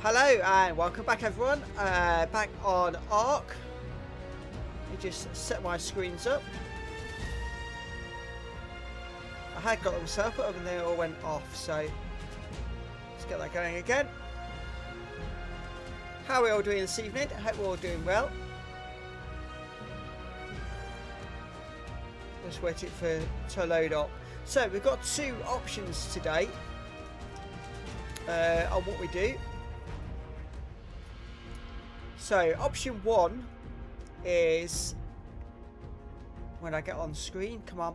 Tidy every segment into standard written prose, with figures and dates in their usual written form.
Hello and welcome back everyone, back on ARK. Let me just set my screens up. I had got them set up, but they all went off, so let's get that going again. How are we all doing this evening? I hope we're all doing well. Just waiting for it to load up. So we've got two options today on what we do. So option one is when I get on screen. Come on.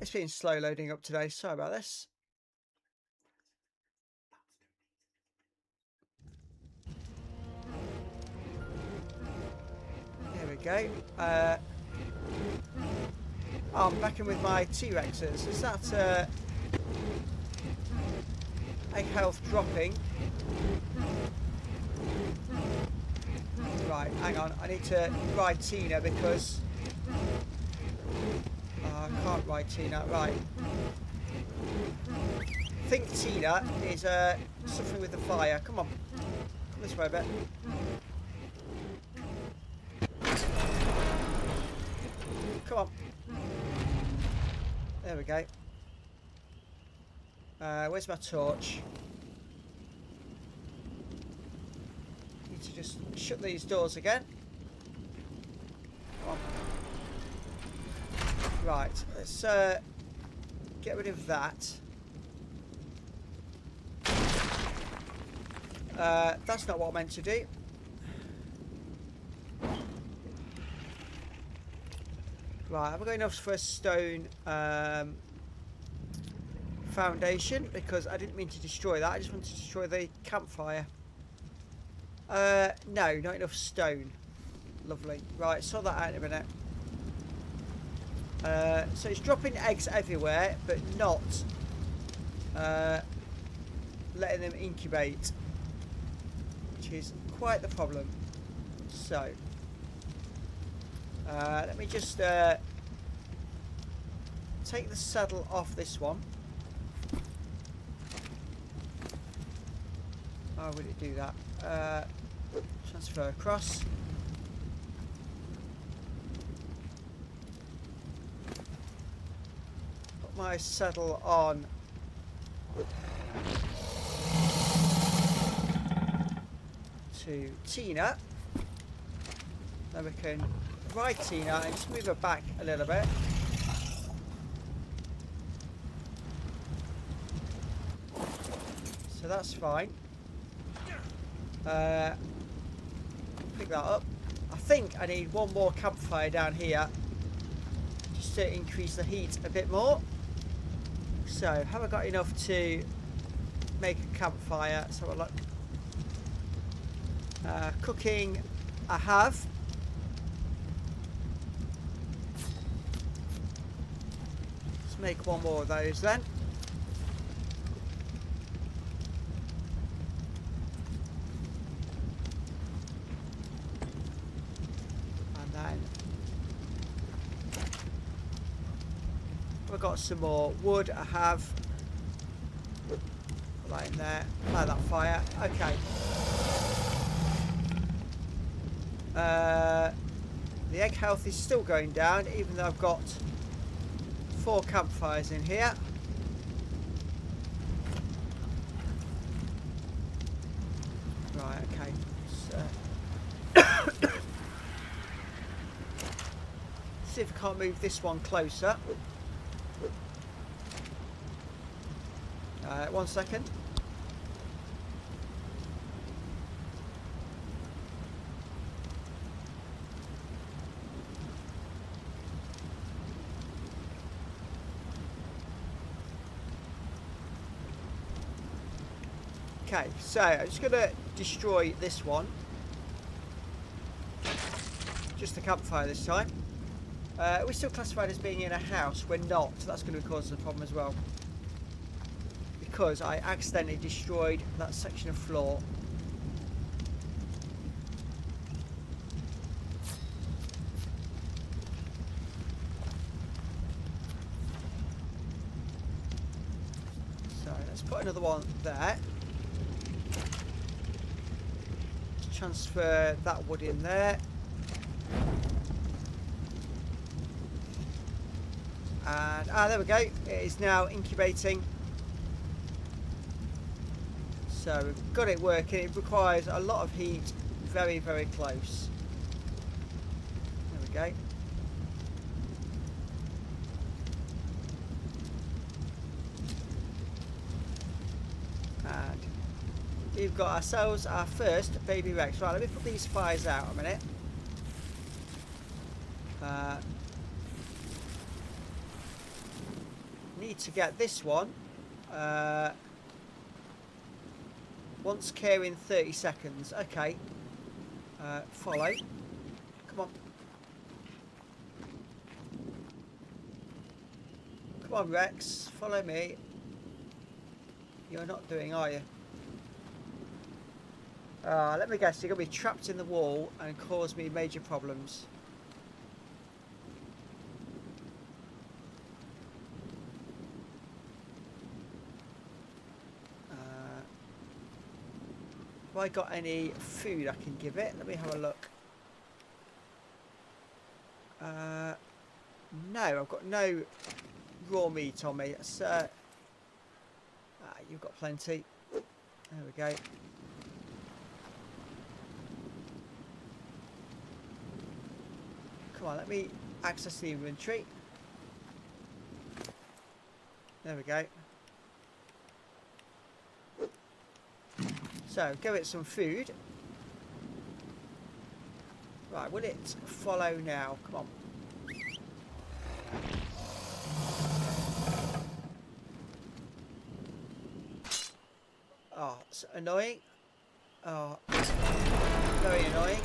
It's been slow loading up today. Sorry about this. There we go. I'm back in with my T-Rexes. Is that egg health dropping? Right, hang on. I need to ride Tina because I can't ride Tina. Right. I think Tina is suffering with the fire. Come on. Come this way a bit. Come on. There we go. Where's my torch? Need to just shut these doors again. Come on. Right, let's get rid of that. That's not what I meant to do. Right, have I got enough for a stone foundation? Because I didn't mean to destroy that. I just wanted to destroy the campfire. No, not enough stone. Lovely. Right, sort that out in a minute. So it's dropping eggs everywhere, but not letting them incubate, which is quite the problem. So let me just take the saddle off this one. How would it do that? Transfer across. Put my saddle on. To Tina. Then we can ride Tina and just move her back a little bit. So that's fine. Pick that up. I think I need one more campfire down here just to increase the heat a bit more. So have I got enough to make a campfire? Let's have a look. Cooking, I have. Let's make one more of those then. And then we've got some more wood. I have. Put that in there. Light that fire. Okay. The egg health is still going down, even though I've got 4 campfires in here. Right, okay. So see if I can't move this one closer. 1 second. Okay, so I'm just going to destroy this one. Just the campfire this time. We're still classified as being in a house. We're not, so that's going to cause a problem as well. Because I accidentally destroyed that section of floor. let's put another one there. Let's transfer that wood in there. And there we go. It is now incubating. So we've got it working. It requires a lot of heat, very, very close. There we go. And we've got ourselves our first baby Rex. Right, let me put these fires out a minute. Need to get this one. Once care in 30 seconds. Okay. Follow. Come on. Come on, Rex. Follow me. You're not doing, are you? Let me guess. You're going to be trapped in the wall and cause me major problems. Have I got any food I can give it? Let me have a look. No, I've got no raw meat on me. It's, you've got plenty. There we go. Come on, let me access the inventory. There we go. So, give it some food. Right, will it follow now? Come on. Oh, it's annoying. Oh, very annoying.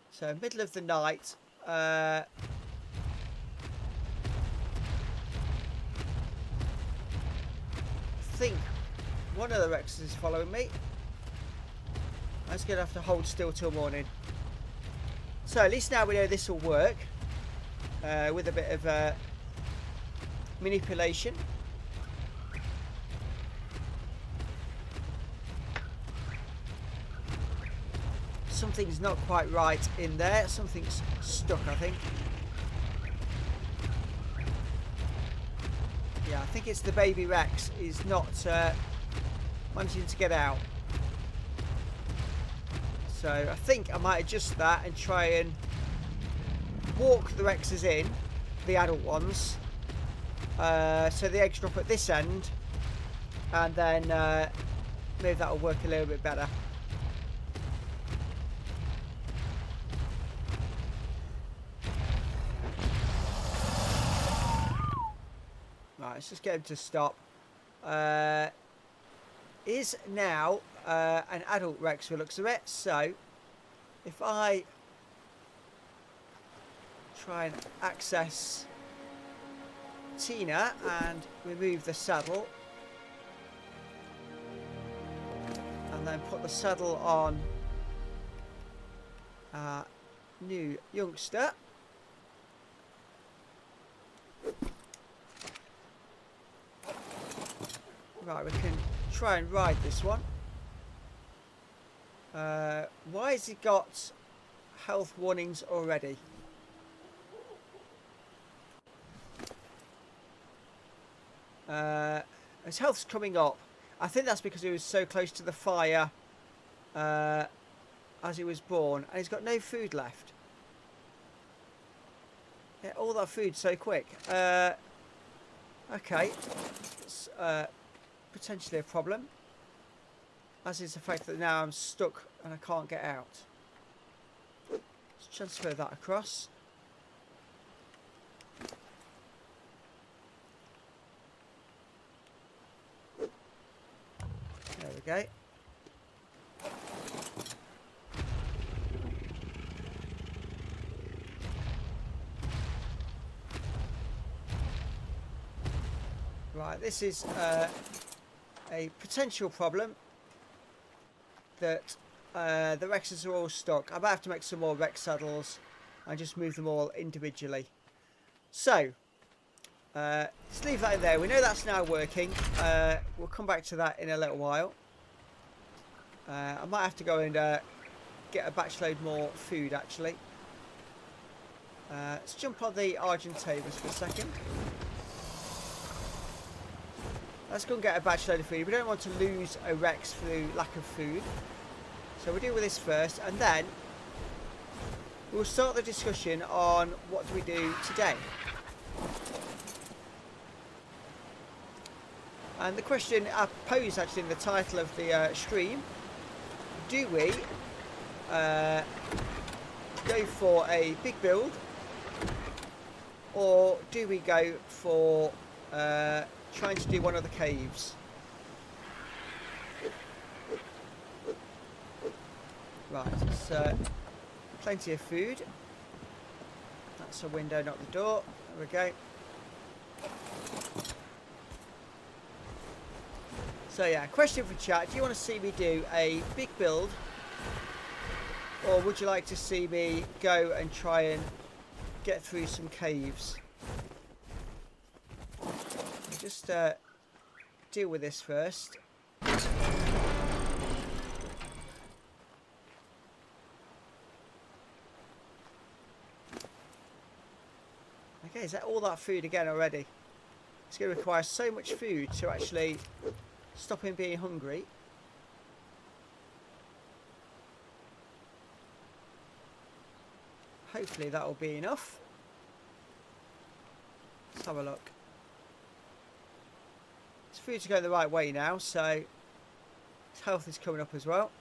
So, middle of the night. I think one of the Rexes is following me. I'm just going to have to hold still till morning. So at least now we know this will work. With a bit of manipulation. Something's not quite right in there. Something's stuck, I think. Yeah, I think it's the baby Rex is not managing to get out. So I think I might adjust that and try and walk the Rexes in, the adult ones, so the eggs drop at this end, and then maybe that'll work a little bit better. Right, let's just get him to stop. Is now an adult Rex for the looks of it. So if I try and access Tina and remove the saddle, and then put the saddle on our new youngster. Right, we can try and ride this one. Why has he got health warnings already? His health's coming up. I think that's because he was so close to the fire as he was born, and he's got no food left. Yeah, all that food so quick. Okay. It's, potentially a problem, as is the fact that now I'm stuck and I can't get out. Let's transfer that across. There we go. Right, this is a potential problem that the Rexes are all stuck. I might have to make some more Rex saddles and just move them all individually. So, Just leave that in there. We know that's now working. We'll come back to that in a little while. I might have to go and get a batch load more food actually. Let's jump on the Argentavis for a second. Let's go and get a batch load of food. We don't want to lose a Rex through lack of food. So we'll deal with this first, and then we'll start the discussion on what do we do today. And the question I posed actually in the title of the stream, do we go for a big build, or do we go for trying to do one of the caves? Right, so plenty of food. That's a window, not the door. There we go. So yeah, question for chat. Do you want to see me do a big build, or would you like to see me go and try and get through some caves? Just deal with this first. Okay, is that all that food again already? It's going to require so much food to actually stop him being hungry. Hopefully that will be enough. Let's have a look. His food's going the right way now, so his health is coming up as well.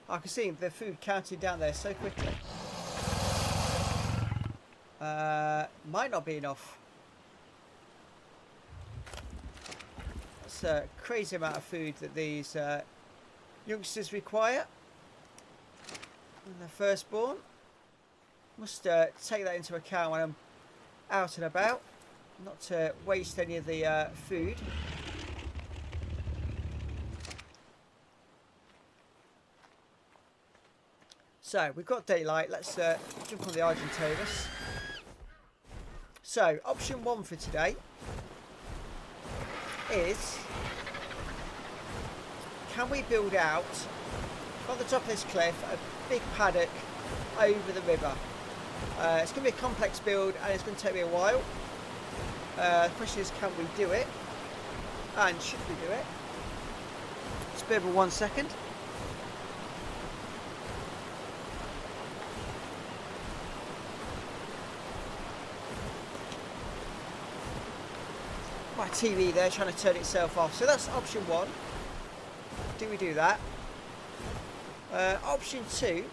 I can see the food counting down there so quickly. Might not be enough. That's a crazy amount of food that these youngsters require. And their firstborn. Must take that into account when I'm out and about. Not to waste any of the food. So, we've got daylight. Let's jump on the Argentavis. So, option 1 for today is, can we build out on the top of this cliff a big paddock over the river? It's going to be a complex build and it's going to take me a while. The question is, can we do it? And should we do it? Just bear with 1 second. My TV there trying to turn itself off. So that's option 1. Do we do that? Option 2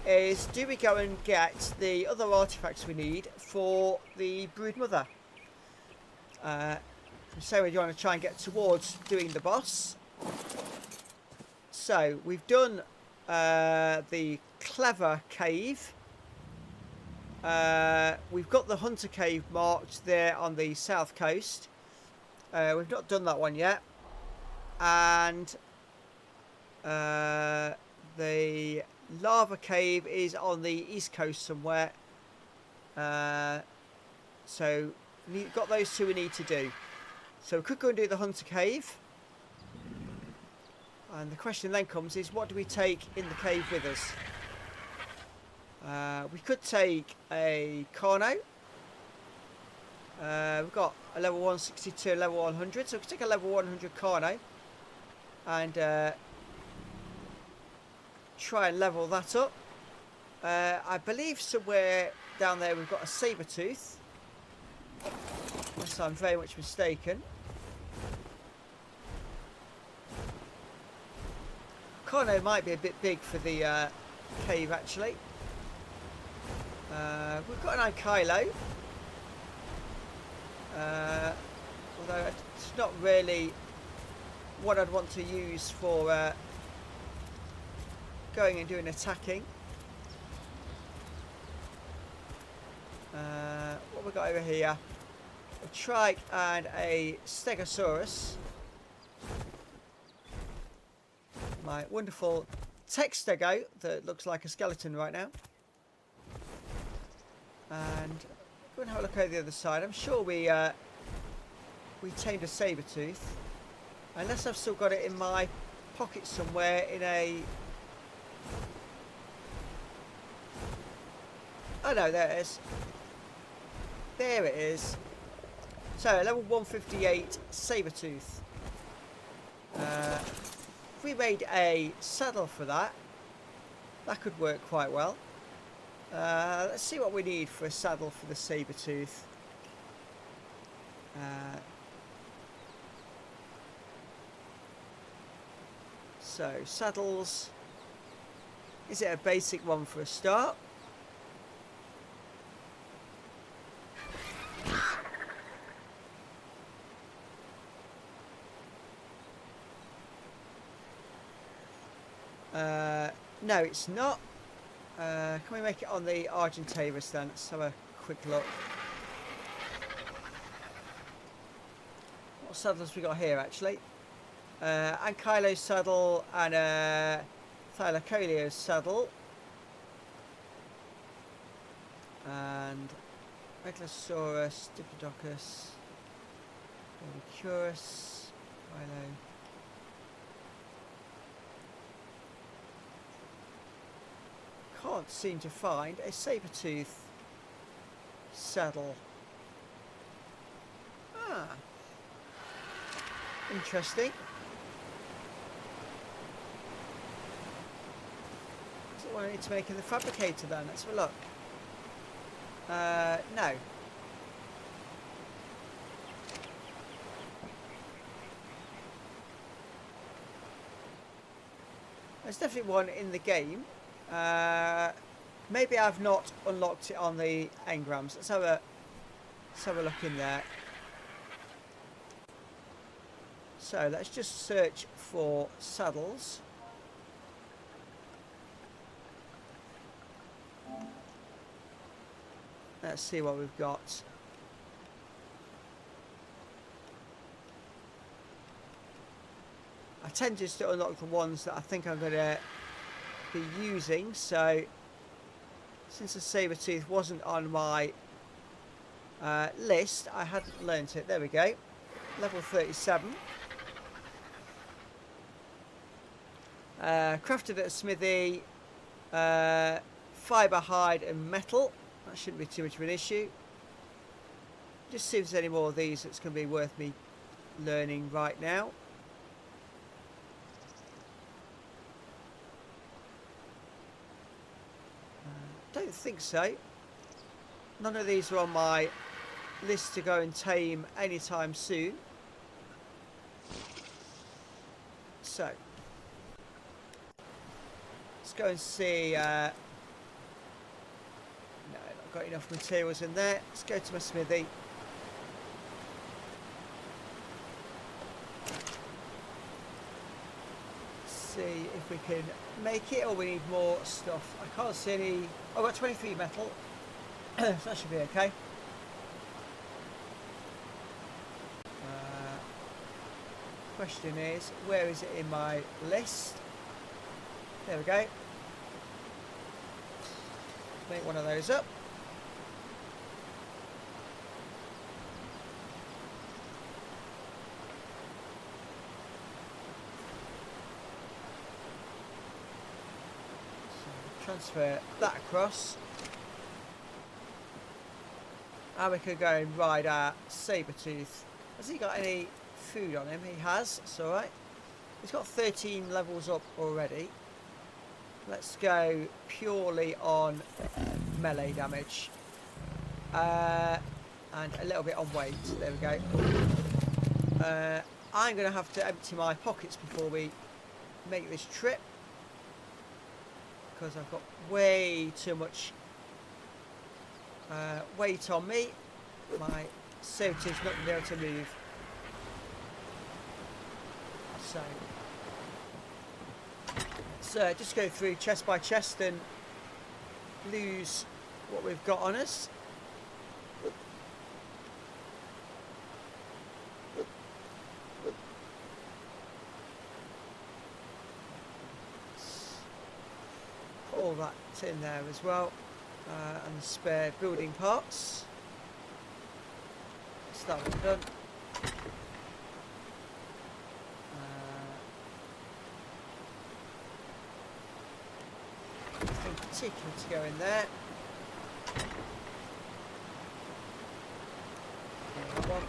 is, do we go and get the other artifacts we need for the brood mother? So we want to try and get towards doing the boss. So we've done the clever cave. We've got the hunter cave marked there on the south coast. We've not done that one yet. And the lava cave is on the east coast somewhere. So we've got those two we need to do. So we could go and do the hunter cave. And the question then comes is, what do we take in the cave with us? We could take a Carno. We've got a level 162, level 100, so we could take a level 100 Carno and try and level that up. I believe somewhere down there we've got a saber tooth, unless I'm very much mistaken. Carno might be a bit big for the cave actually. We've got an Kylo, although it's not really what I'd want to use for going and doing attacking. What we got over here? A trike and a Stegosaurus. My wonderful tech stego that looks like a skeleton right now. And go and have a look over the other side. I'm sure we tamed a saber-tooth. Unless I've still got it in my pocket somewhere in a... Oh no, there it is. There it is. So, level 158 saber-tooth. If we made a saddle for that, that could work quite well. Let's see what we need for a saddle for the saber-tooth. So, saddles. Is it a basic one for a start? No, it's not. Can we make it on the Argentavis then? Let's have a quick look. What saddles we got here actually? Ankylo's saddle and Thylacolio's saddle. And Megalosaurus, Diplodocus, Curus, Kylo. Can't seem to find a saber-tooth saddle. Ah, interesting. Is it what I need to make in the fabricator then? Let's have a look. No. There's definitely one in the game. Maybe I've not unlocked it on the engrams. Let's have a look in there. So let's just search for saddles. Let's see what we've got. I tend just to unlock the ones that I think I'm going to be using. So since the saber-tooth wasn't on my list, I hadn't learnt it. There we go. Level 37. Crafted at a smithy. Fibre, hide and metal. That shouldn't be too much of an issue. Just see if there's any more of these that's going to be worth me learning right now. Don't think so. None of these are on my list to go and tame anytime soon. So let's go and see. No, not got enough materials in there. Let's go to my smithy. See if we can make it, or we need more stuff. I can't see any. Oh, I've got 23 metal. So that should be okay. Question is, where is it in my list? There we go. Make one of those up. Transfer that across, and we could go and ride our saber-tooth. Has he got any food on him? He has. It's alright. He's got 13 levels up already. Let's go purely on melee damage and a little bit on weight. There we go. I'm going to have to empty my pockets before we make this trip, because I've got way too much weight on me. My saber-tooth's not going to be able to move. So let's just go through chest by chest and lose what we've got on us. Put all that in there as well. And the spare building parts. That's that one done. Nothing particular to go in there. That one.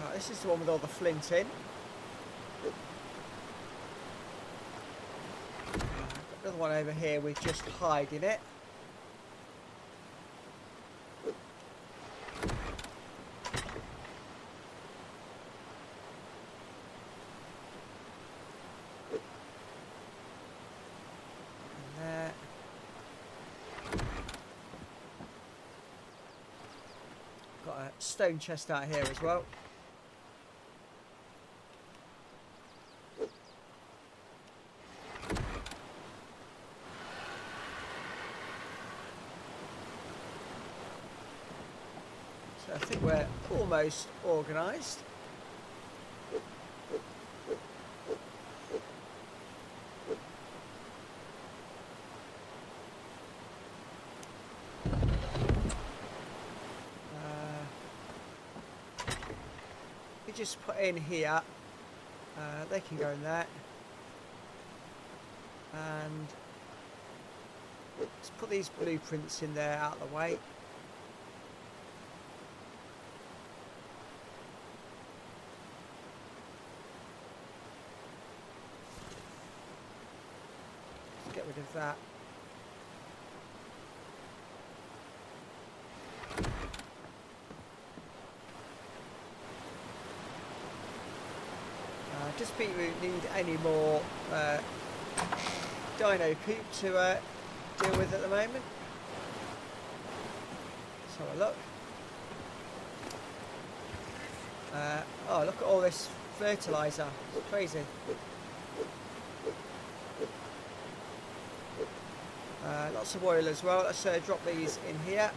Right, this is the one with all the flint in. Another one over here with just hide in it. And there. Got a stone chest out here as well. I think we're almost organised. We just put in here, they can go in there, and let's put these blueprints in there out of the way. Get rid of that. Does beetroot need any more dino poop to deal with at the moment? Let's have a look. Oh, look at all this fertiliser. It's crazy. Lots of oil as well. Let's drop these in here.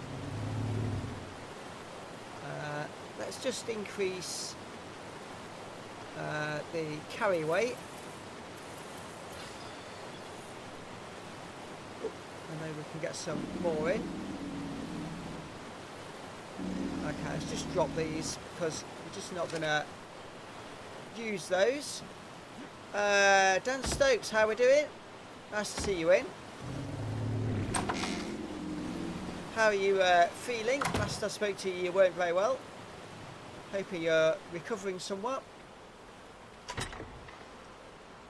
Let's just increase the carry weight. And then we can get some more in. Okay, let's just drop these because we're just not going to use those. Dan Stokes, how are we doing? Nice to see you in. How are you feeling? Last I spoke to you, you weren't very well. Hoping you're recovering somewhat.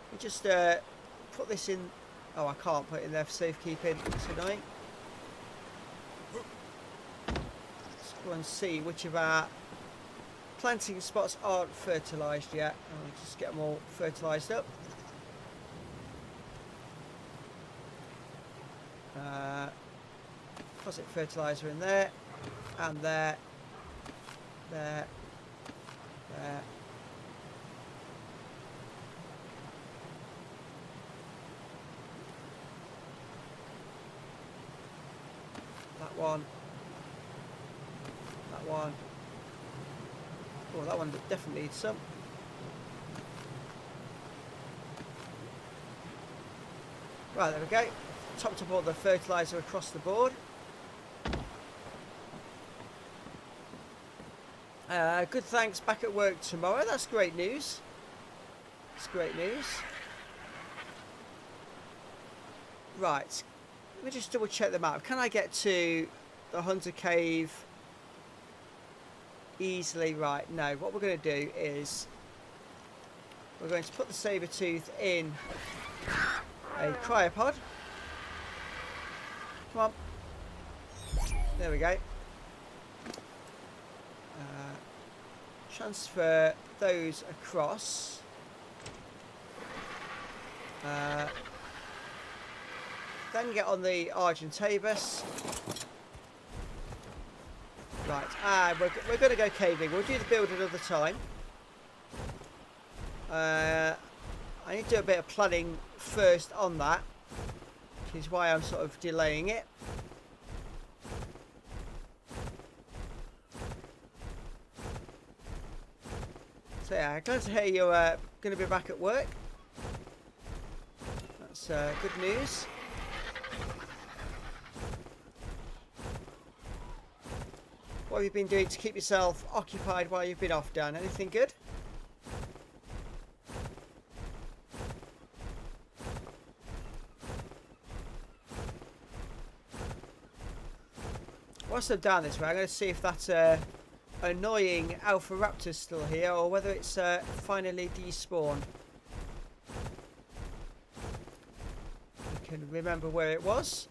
We just put this in. Oh, I can't put it in there for safekeeping. It's annoying. Let's go and see which of our planting spots aren't fertilised yet. And we'll just get them all fertilised up. Deposit fertiliser in there, and there, there. That one. That one. Oh, that one definitely needs some. Right, there we go. Topped up all the fertiliser across the board. Good, thanks. Back at work tomorrow. That's great news. That's great news. Right. Let me just double check the map. Can I get to the Hunter Cave easily? Right. No. What we're going to do is we're going to put the saber-tooth in a cryopod. Come on. There we go. Transfer those across. Then get on the Argentabus. Right, we're going to go caving. We'll do the build another time. I need to do a bit of planning first on that, which is why I'm sort of delaying it. So yeah, glad to hear you're going to be back at work. That's good news. what have you been doing to keep yourself occupied while you've been off, Dan? Anything good? Whilst I'm down this way, I'm going to see if that annoying Alpha Raptor's still here, or whether it's finally despawned. I can remember where it was.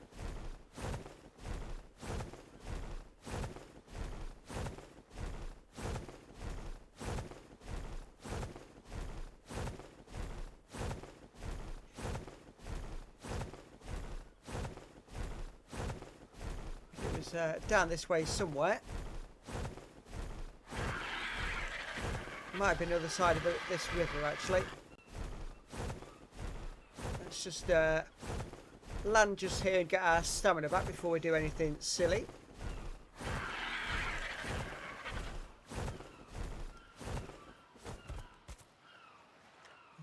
Down this way somewhere. Might have been the other side of this river, actually. Let's just land just here and get our stamina back before we do anything silly. I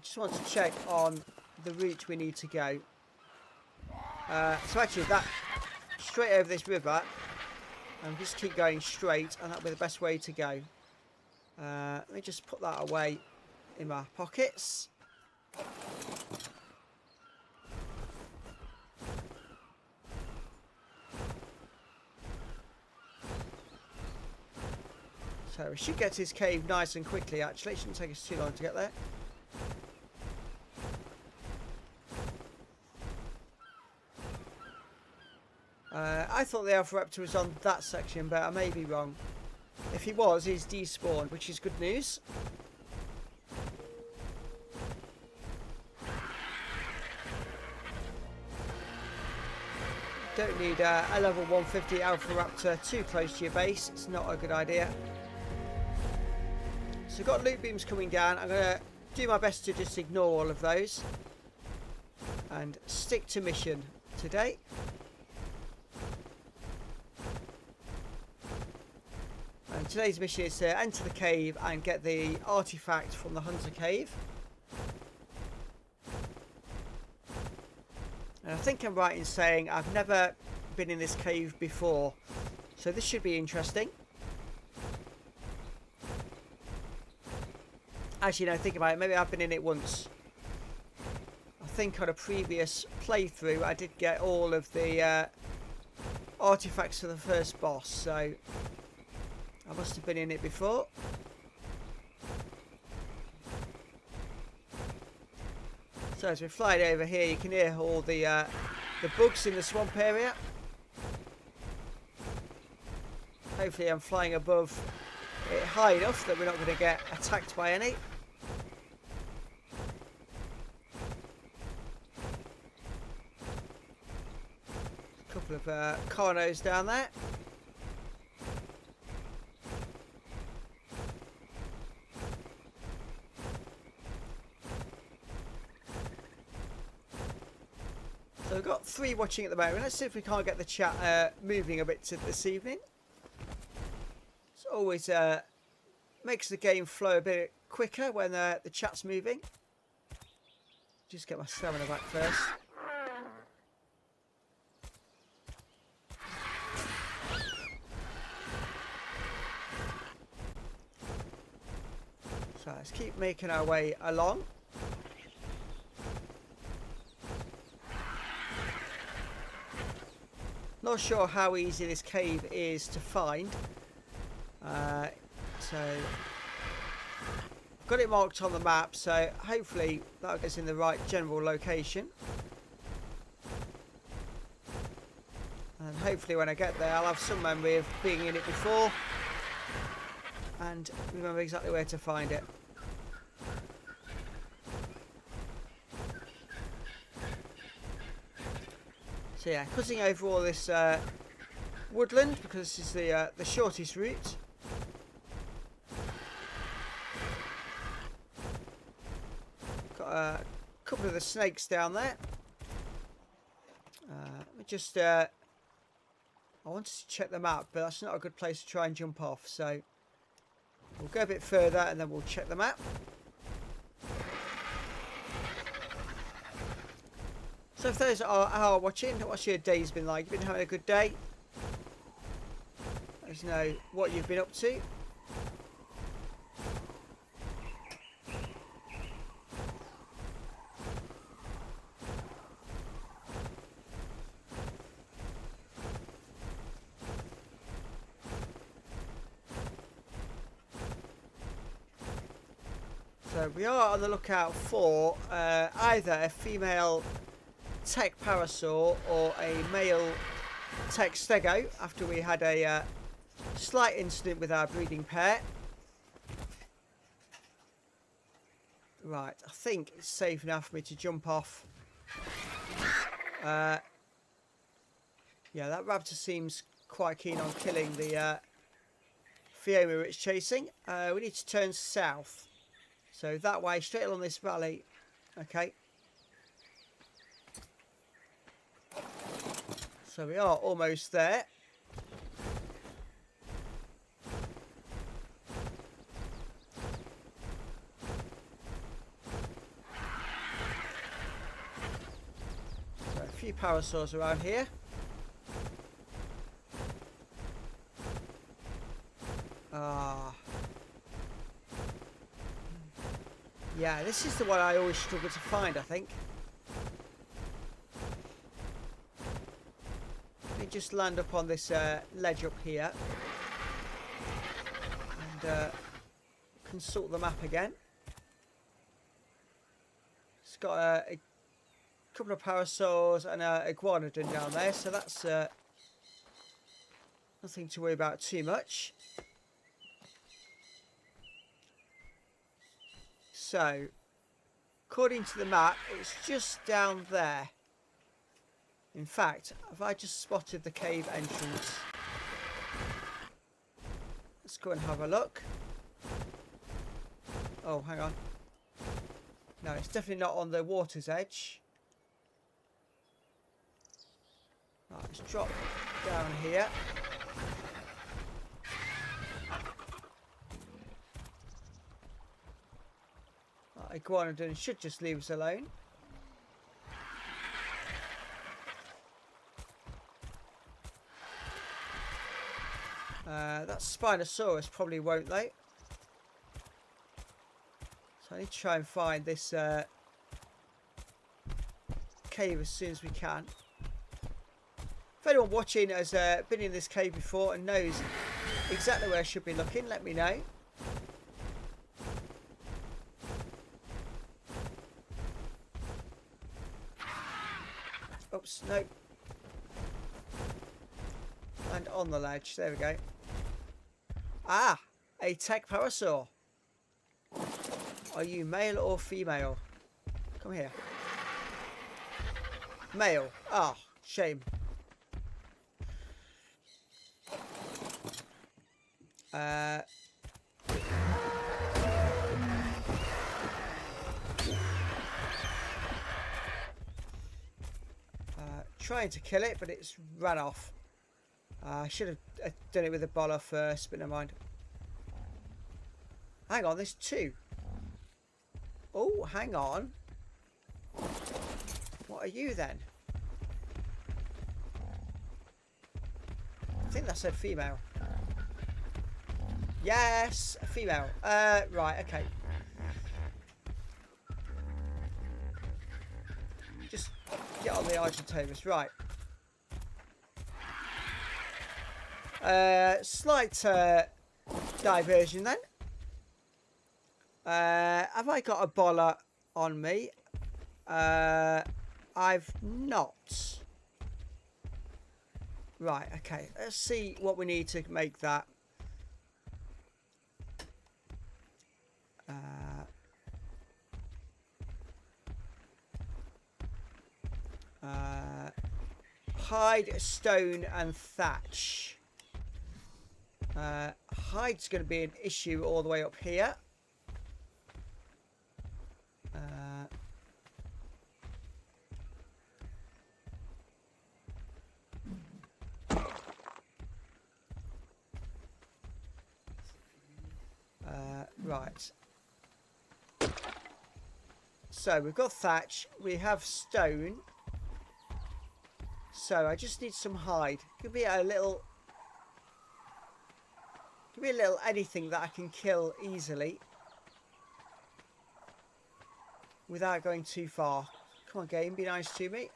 just want to check on the route we need to go. So actually, that straight over this river, and just keep going straight, and that'll be the best way to go. Let me just put that away in my pockets. So we should get to this cave nice and quickly, actually. It shouldn't take us too long to get there. I thought the Alpha Raptor was on that section, but I may be wrong. If he was, he's despawned, which is good news. Don't need a level 150 Alpha Raptor too close to your base. It's not a good idea. So we've got loot beams coming down. I'm going to do my best to just ignore all of those and stick to mission today. And today's mission is to enter the cave and get the artifact from the Hunter Cave. And I think I'm right in saying I've never been in this cave before, so this should be interesting. Actually, no, think about it, maybe I've been in it once. I think on a previous playthrough I did get all of the artifacts for the first boss, so I must have been in it before. So as we're flying over here, you can hear all the bugs in the swamp area. Hopefully I'm flying above it high enough that we're not going to get attacked by any. A couple of carnos down there. So we've got 3 watching at the moment. Let's see if we can't get the chat moving a bit this evening. It's always makes the game flow a bit quicker when the chat's moving. Just get my stamina back first. So let's keep making our way along. Not sure how easy this cave is to find. So I've got it marked on the map, so hopefully that gets in the right general location. And hopefully when I get there I'll have some memory of being in it before and remember exactly where to find it. So yeah, cutting over all this woodland because this is the shortest route. Got a couple of the snakes down there. Let me just I wanted to check the map, but that's not a good place to try and jump off, so we'll go a bit further and then we'll check the map. So if those are watching, what's your day's been like? You've been having a good day? us know what you've been up to. So we are on the lookout for either a female tech parasaur or a male tech stego after we had a slight incident with our breeding pair. Right, I think it's safe enough for me to jump off. Yeah, that raptor seems quite keen on killing the Fioma it's chasing. We need to turn south. So that way, straight along this valley. Okay. So we are almost there. So a few parasaurs around here. Yeah, this is the one I always struggle to find, I think. Let me just land up on this ledge up here. And consult the map again. It's got a couple of parasaurs and a iguanodon down there, so that's nothing to worry about too much. So, according to the map, it's just down there. In fact, have I just spotted the cave entrance? Let's go and have a look. Oh, hang on. No, it's definitely not on the water's edge. Right, let's drop down here. Iguanodon should just leave us alone. That Spinosaurus probably won't, though. So I need to try and find this cave as soon as we can. If anyone watching has been in this cave before and knows exactly where I should be looking, let me know. Oops, no. And on the ledge, there we go. Ah, a tech parasaur. Are you male or female? Come here. Male. Ah, shame. Trying to kill it, but it's run off. I should have done it with a bola first, but never mind. Hang on, there's two. Oh, hang on. What are you then? I think that said female. Yes, a female. Right, okay. Just get on the Argentavis, right. Slight diversion then. Have I got a bola on me? I've not. Right, okay. Let's see what we need to make that. Hide, stone and thatch. Hide's going to be an issue all the way up here. Right. So we've got thatch. We have stone. So I just need some hide. Could be a little be a little anything that I can kill easily without going too far. Come on, game, be nice to me.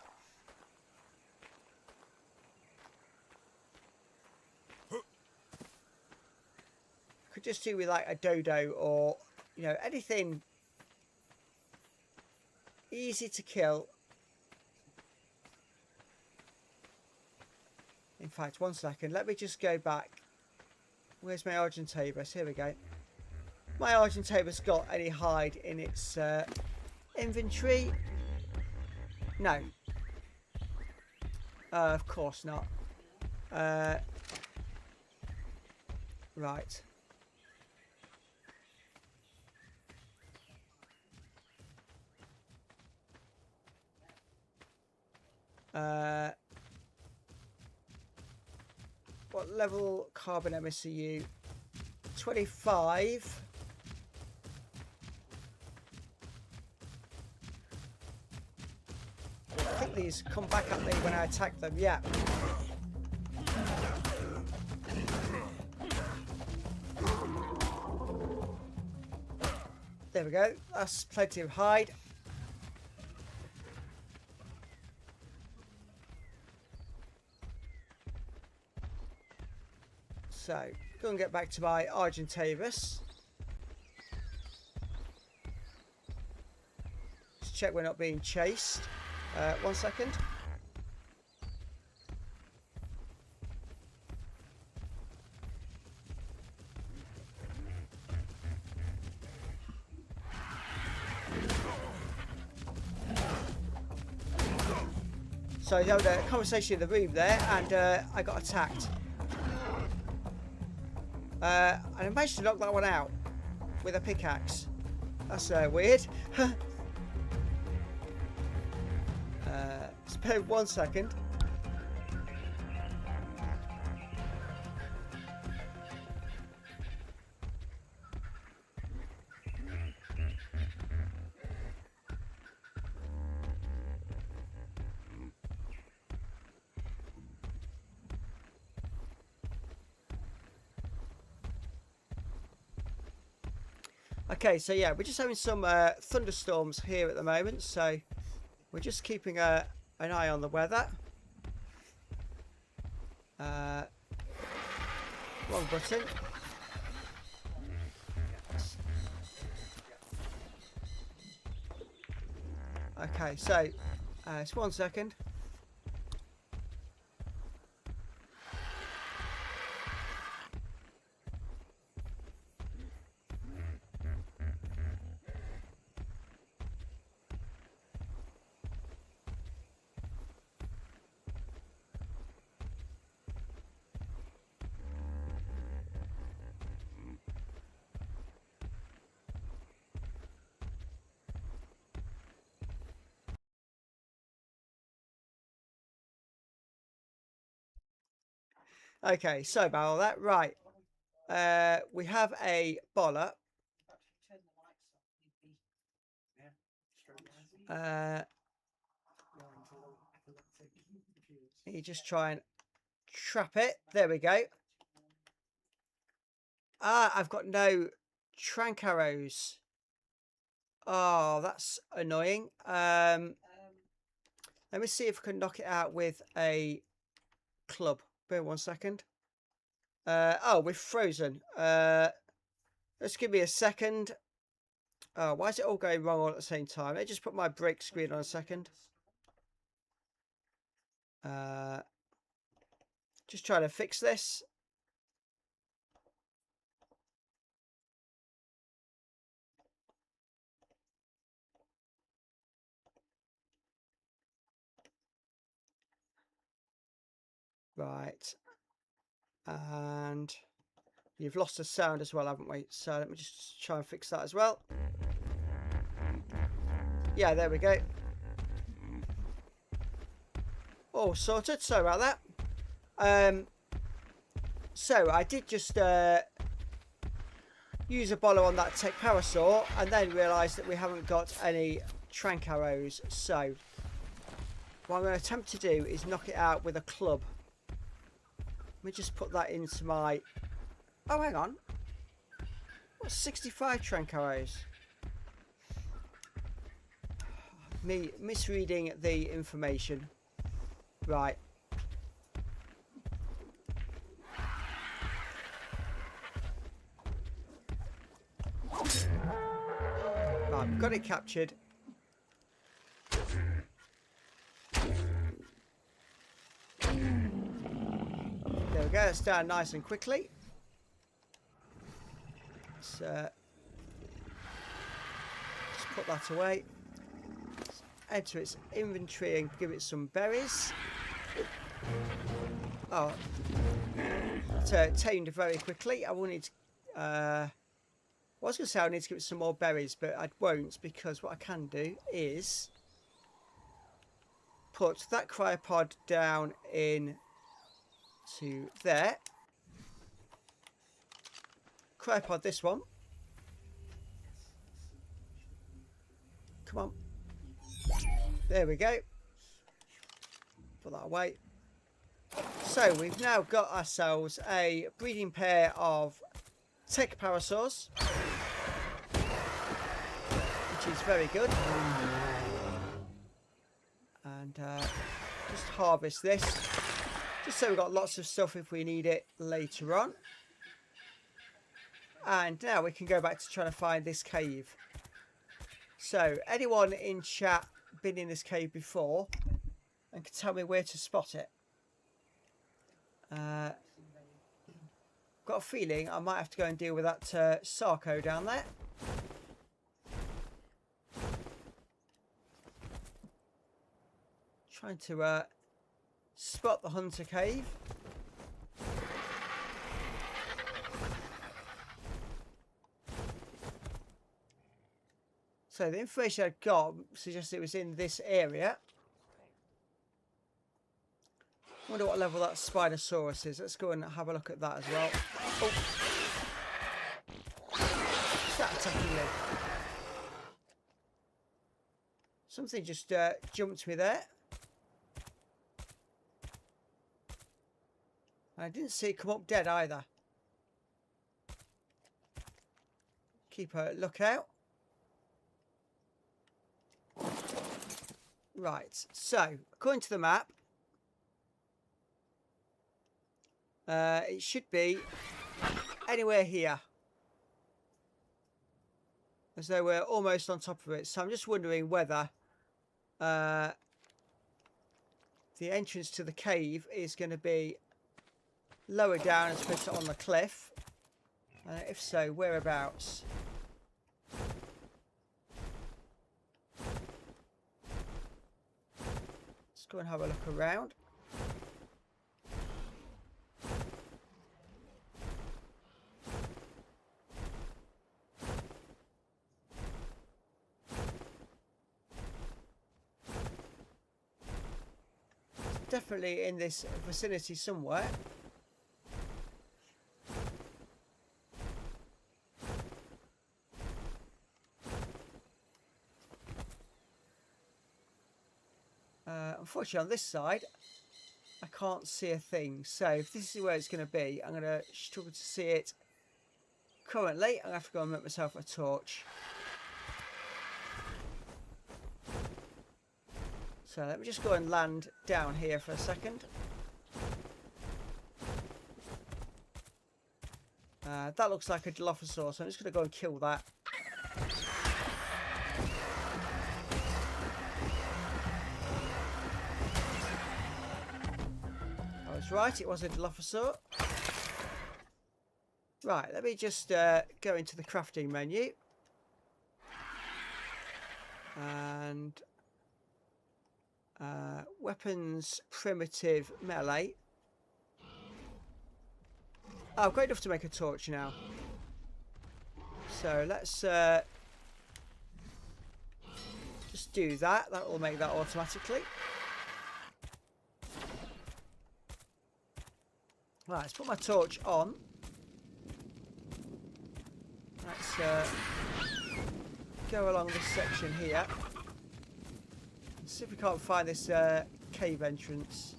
Could just do with like a dodo or, you know, anything easy to kill. In fact, 1 second, let me just go back. Where's my Argentavis? Here we go. My Argentavis got any hide in its inventory? No. Of course not. Right. What level carbon emitter are you? 25. I think these come back at me when I attack them, yeah. There we go, that's plenty of hide. So, go and get back to my Argentavis. Just check we're not being chased. 1 second. So, you had a conversation in the room there, and I got attacked. And I managed to knock that one out with a pickaxe. That's weird. Spare 1 second. Okay, so yeah, we're just having some thunderstorms here at the moment, so we're just keeping an eye on the weather. Wrong button. Okay, so it's 1 second. Okay, so about all that, right. We have a boller. You just try and trap it. There we go. Ah, I've got no trank arrows. Oh, that's annoying. Let me see if I can knock it out with a club. Bear 1 second. Oh, we're frozen. Let's give me a second. Oh, why is it all going wrong all at the same time? Let me just put my break screen on a second. Just trying to fix this. Right. And you've lost the sound as well, haven't we? So let me just try and fix that as well. Yeah, there we go. All sorted. Sorry about that. So I did just use a bolo on that tech power saw and then realised that we haven't got any trank arrows. So what I'm going to attempt to do is knock it out with a club. Let me just put that into my Oh, hang on. What's 65 trank arrows? Me misreading the information. Right. Right, we've got it captured. There we go, it's down nice and quickly. Let's just put that away. Let's enter its inventory and give it some berries. Oh, it tamed very quickly. I will need to, I was going to say I need to give it some more berries, but I won't, because what I can do is put that cryopod down in to there. Cryopod this one. Come on. There we go. Put that away. So we've now got ourselves a breeding pair of tech parasaurs, which is very good. And just harvest this, just so we've got lots of stuff if we need it later on. And now we can go back to trying to find this cave. So anyone in chat been in this cave before and can tell me where to spot it? Got a feeling I might have to go and deal with that Sarco down there. Trying to spot the hunter cave. So the information I got suggests it was in this area. I wonder what level that Spinosaurus is. Let's go and have a look at that as well. Oh. What's that attacking me? Something just jumped me there. And I didn't see it come up dead either. Keep a lookout. Right, so according to the map, it should be anywhere here. As though we're almost on top of it. So I'm just wondering whether the entrance to the cave is going to be lower down as opposed to on the cliff. If so, whereabouts? Let's go and have a look around. Definitely in this vicinity somewhere. Unfortunately on this side I can't see a thing, so if this is where it's going to be, I'm going to struggle to see it currently. I'm going to have to go and make myself a torch. So let me just go and land down here for a second. That looks like a Dilophosaur, so I'm just going to go and kill that. I was right, it was a Dilophosaur. Right, let me just go into the crafting menu. And weapons, primitive, melee. Oh, I've got enough to make a torch now. So let's just do that. That will make that automatically. Right, let's put my torch on. Let's go along this section here. See if we can't find this cave entrance.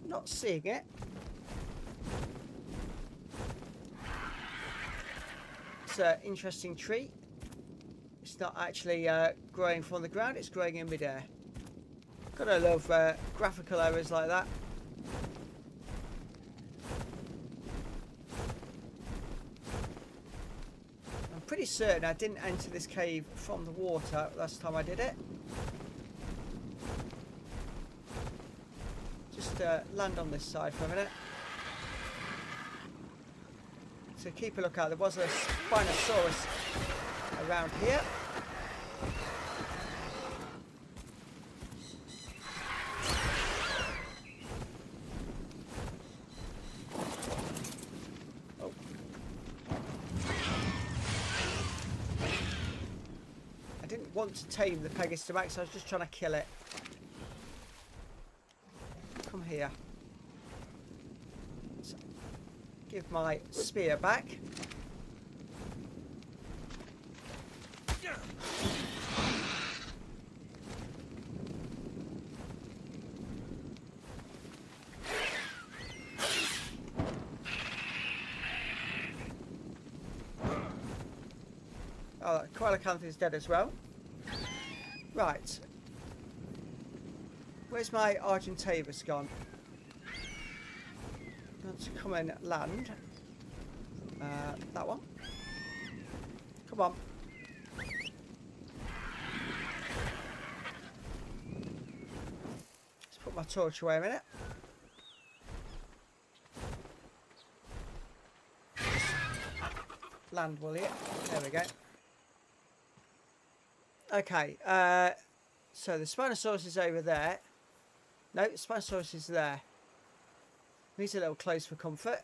not seeing it. It's an interesting tree. It's not actually growing from the ground, it's growing in midair. Gotta love graphical errors like that. I'm pretty certain I didn't enter this cave from the water last time I did it. Just land on this side for a minute. So keep a lookout. There was a Spinosaurus around here. Oh. I didn't want to tame the Pegastamax, I was just trying to kill it. Come here. So, give my spear back. Oh, that Coelacanth is dead as well. Right. Where's my Argentavis gone? Want to come and land. That one. Come on. Let's put my torch away a minute. Land, will you? There we go. Okay, so the Spinosaurus is over there. No, the Spinosaurus is there. He's a little close for comfort.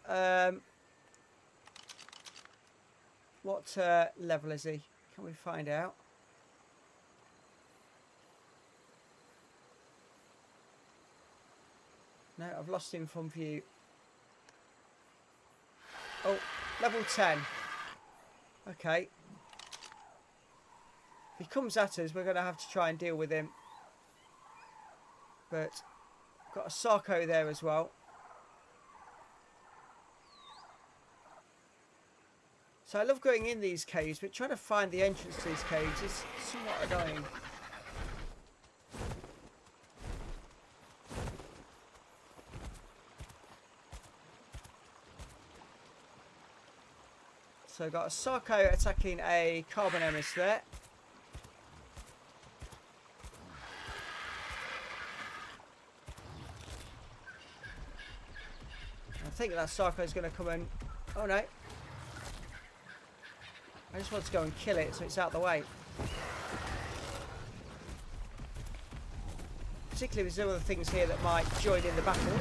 What level is he? Can we find out? No, I've lost him from view. Oh, level 10. Okay. If he comes at us, we're going to have to try and deal with him. But got a Sarco there as well. So I love going in these caves, but trying to find the entrance to these caves is somewhat annoying. So I've got a Sarco attacking a Carbonemus there. I think that Sarco is going to come and... Oh no. I just want to go and kill it so it's out of the way. Particularly if there's other things here that might join in the battle.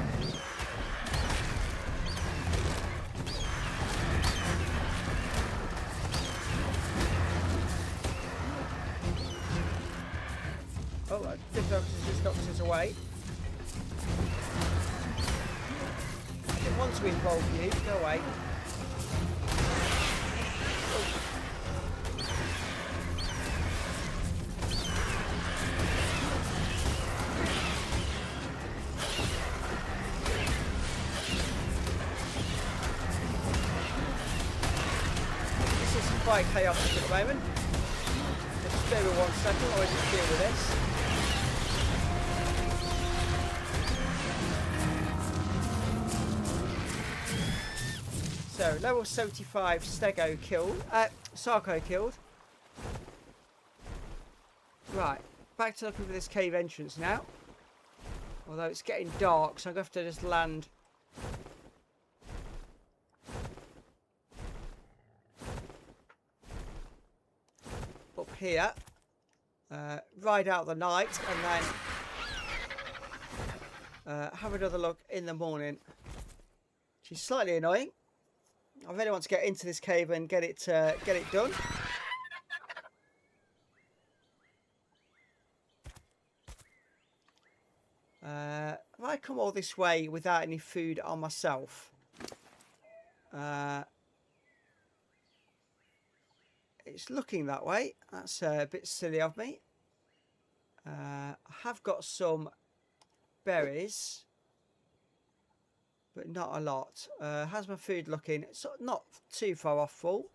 Oh, I think that just knocked us away. I didn't want to involve you. Go away. Oh. Quite chaotic at the moment. Just bear with 1 second while I just deal with this. So level 75 Stego killed, Sarco killed. Right, back to looking for this cave entrance now. Although it's getting dark, so I'm going to have to just land. Up here, ride out the night, and then have another look in the morning. Which is slightly annoying. I really want to get into this cave and get it done. Have I come all this way without any food on myself? It's looking that way. That's a bit silly of me. I have got some berries. but not a lot. How's my food looking? It's not too far off full.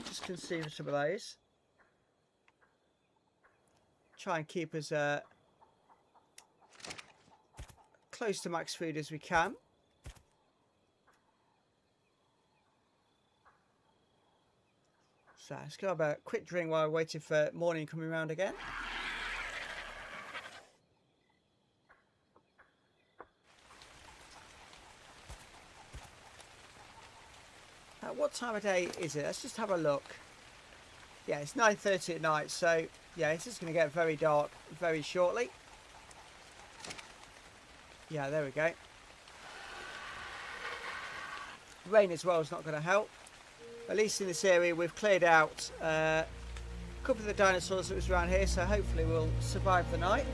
Just consume some of those. Try and keep us close to max food as we can. So let's go have a quick drink while we're waiting for morning coming around again. What time of day is it? Let's just have a look. Yeah, it's 9:30 at night, so yeah, it's just going to get very dark very shortly. Yeah, there we go. Rain as well is not going to help. At least in this area we've cleared out a couple of the dinosaurs that was around here, so hopefully we'll survive the night.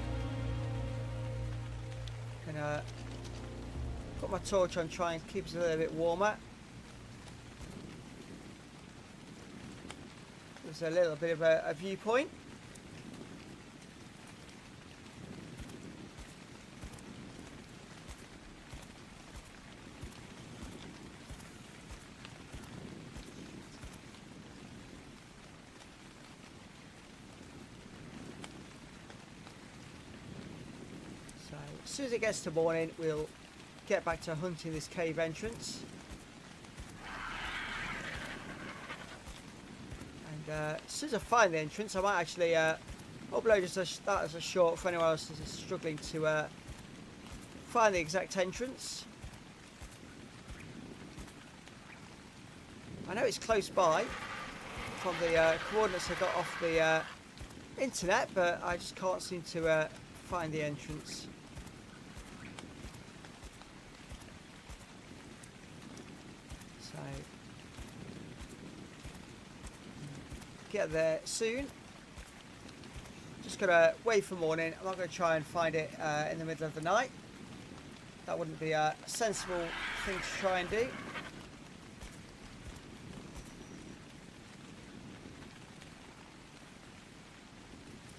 Gonna put my torch on, try and keep us a little bit warmer. There's a little bit of a viewpoint. So as soon as it gets to morning, we'll get back to hunting this cave entrance. As soon as I find the entrance, I might actually upload that as a short for anyone else who's struggling to find the exact entrance. I know it's close by from the coordinates I got off the internet, but I just can't seem to find the entrance. So get there soon. Just gotta wait for morning. I'm not gonna try and find it in the middle of the night. That wouldn't be a sensible thing to try and do.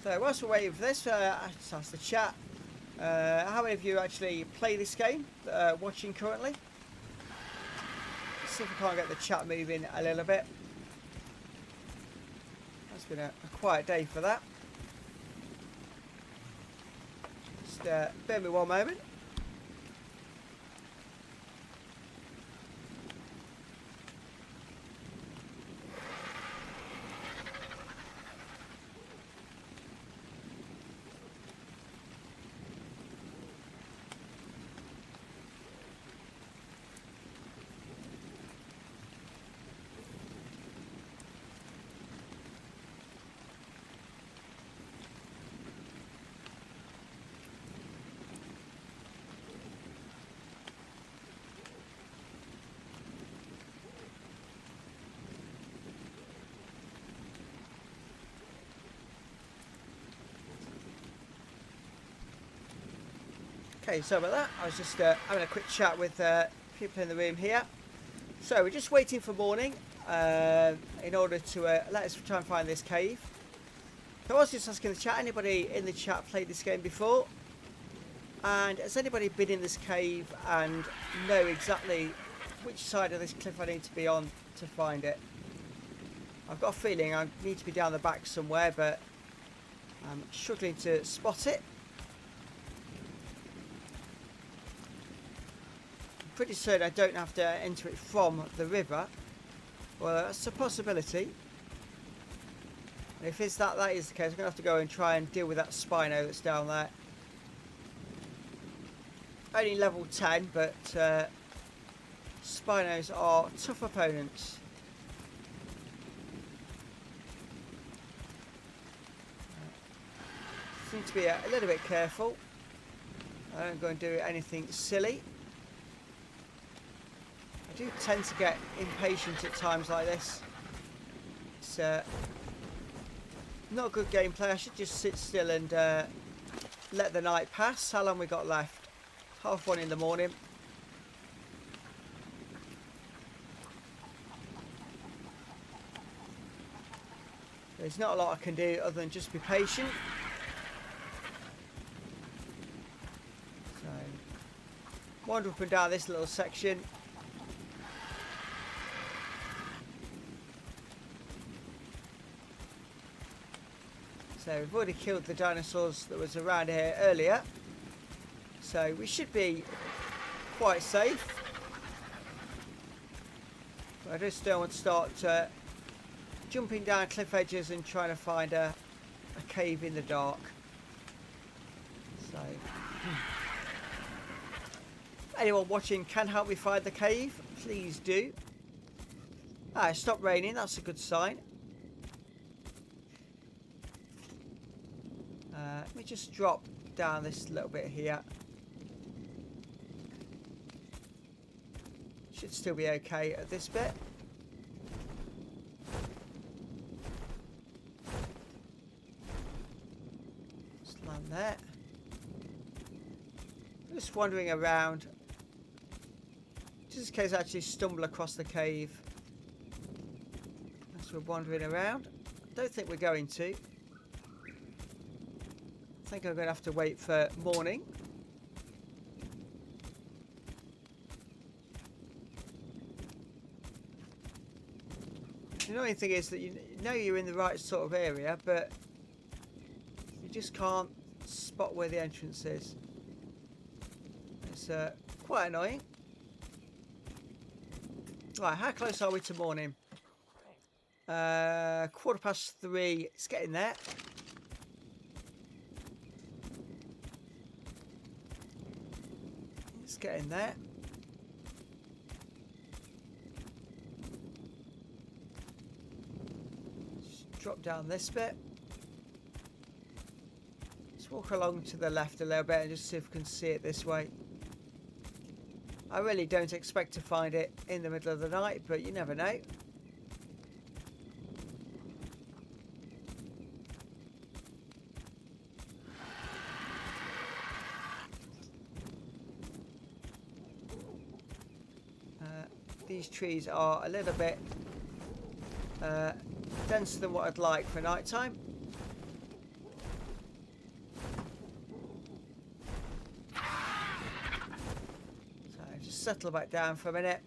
So whilst we're waiting for this, I just asked the chat, how many of you actually play this game watching currently? Let's see if we can't get the chat moving a little bit. It's been a quiet day for that. Just bear me one moment. Okay, so about that, I was just having a quick chat with people in the room here. So we're just waiting for morning in order to let us try and find this cave. So I was just asking the chat, anybody in the chat played this game before? And has anybody been in this cave and know exactly which side of this cliff I need to be on to find it? I've got a feeling I need to be down the back somewhere, but I'm struggling to spot it. Pretty certain I don't have to enter it from the river. Well, that's a possibility. And if it's that is the case, I'm going to have to go and try and deal with that Spino that's down there. Only level 10, but Spinos are tough opponents. Need to be a little bit careful. I don't go and do anything silly. I do tend to get impatient at times like this. It's not good gameplay. I should just sit still and let the night pass. How long we got left? 1:30 in the morning. There's not a lot I can do other than just be patient. wander up and down this little section. So we've already killed the dinosaurs that was around here earlier. So we should be quite safe. But I just don't want to start jumping down cliff edges and trying to find a cave in the dark. So anyone watching can help me find the cave, please do. Ah, it stopped raining, that's a good sign. Let me just drop down this little bit here. Should still be okay at this bit. Just land there. Just wandering around. Just in case I actually stumble across the cave as we're wandering around. I don't think we're going to. I think I'm going to have to wait for morning. The annoying thing is that you know you're in the right sort of area, but you just can't spot where the entrance is. It's quite annoying. Right, how close are we to morning? 3:15. It's getting there. It's getting there. Just drop down this bit. Let's walk along to the left a little bit and just see if we can see it this way. I really don't expect to find it in the middle of the night, but you never know. These trees are a little bit denser than what I'd like for night time. So just settle back down for a minute.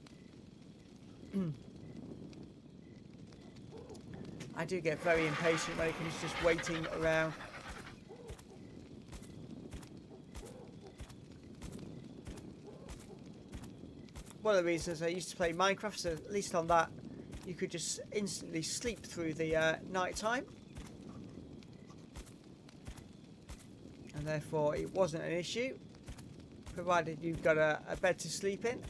I do get very impatient when it comes to just waiting around. One of the reasons I used to play Minecraft, so at least on that you could just instantly sleep through the night time, and therefore it wasn't an issue provided you've got a bed to sleep in.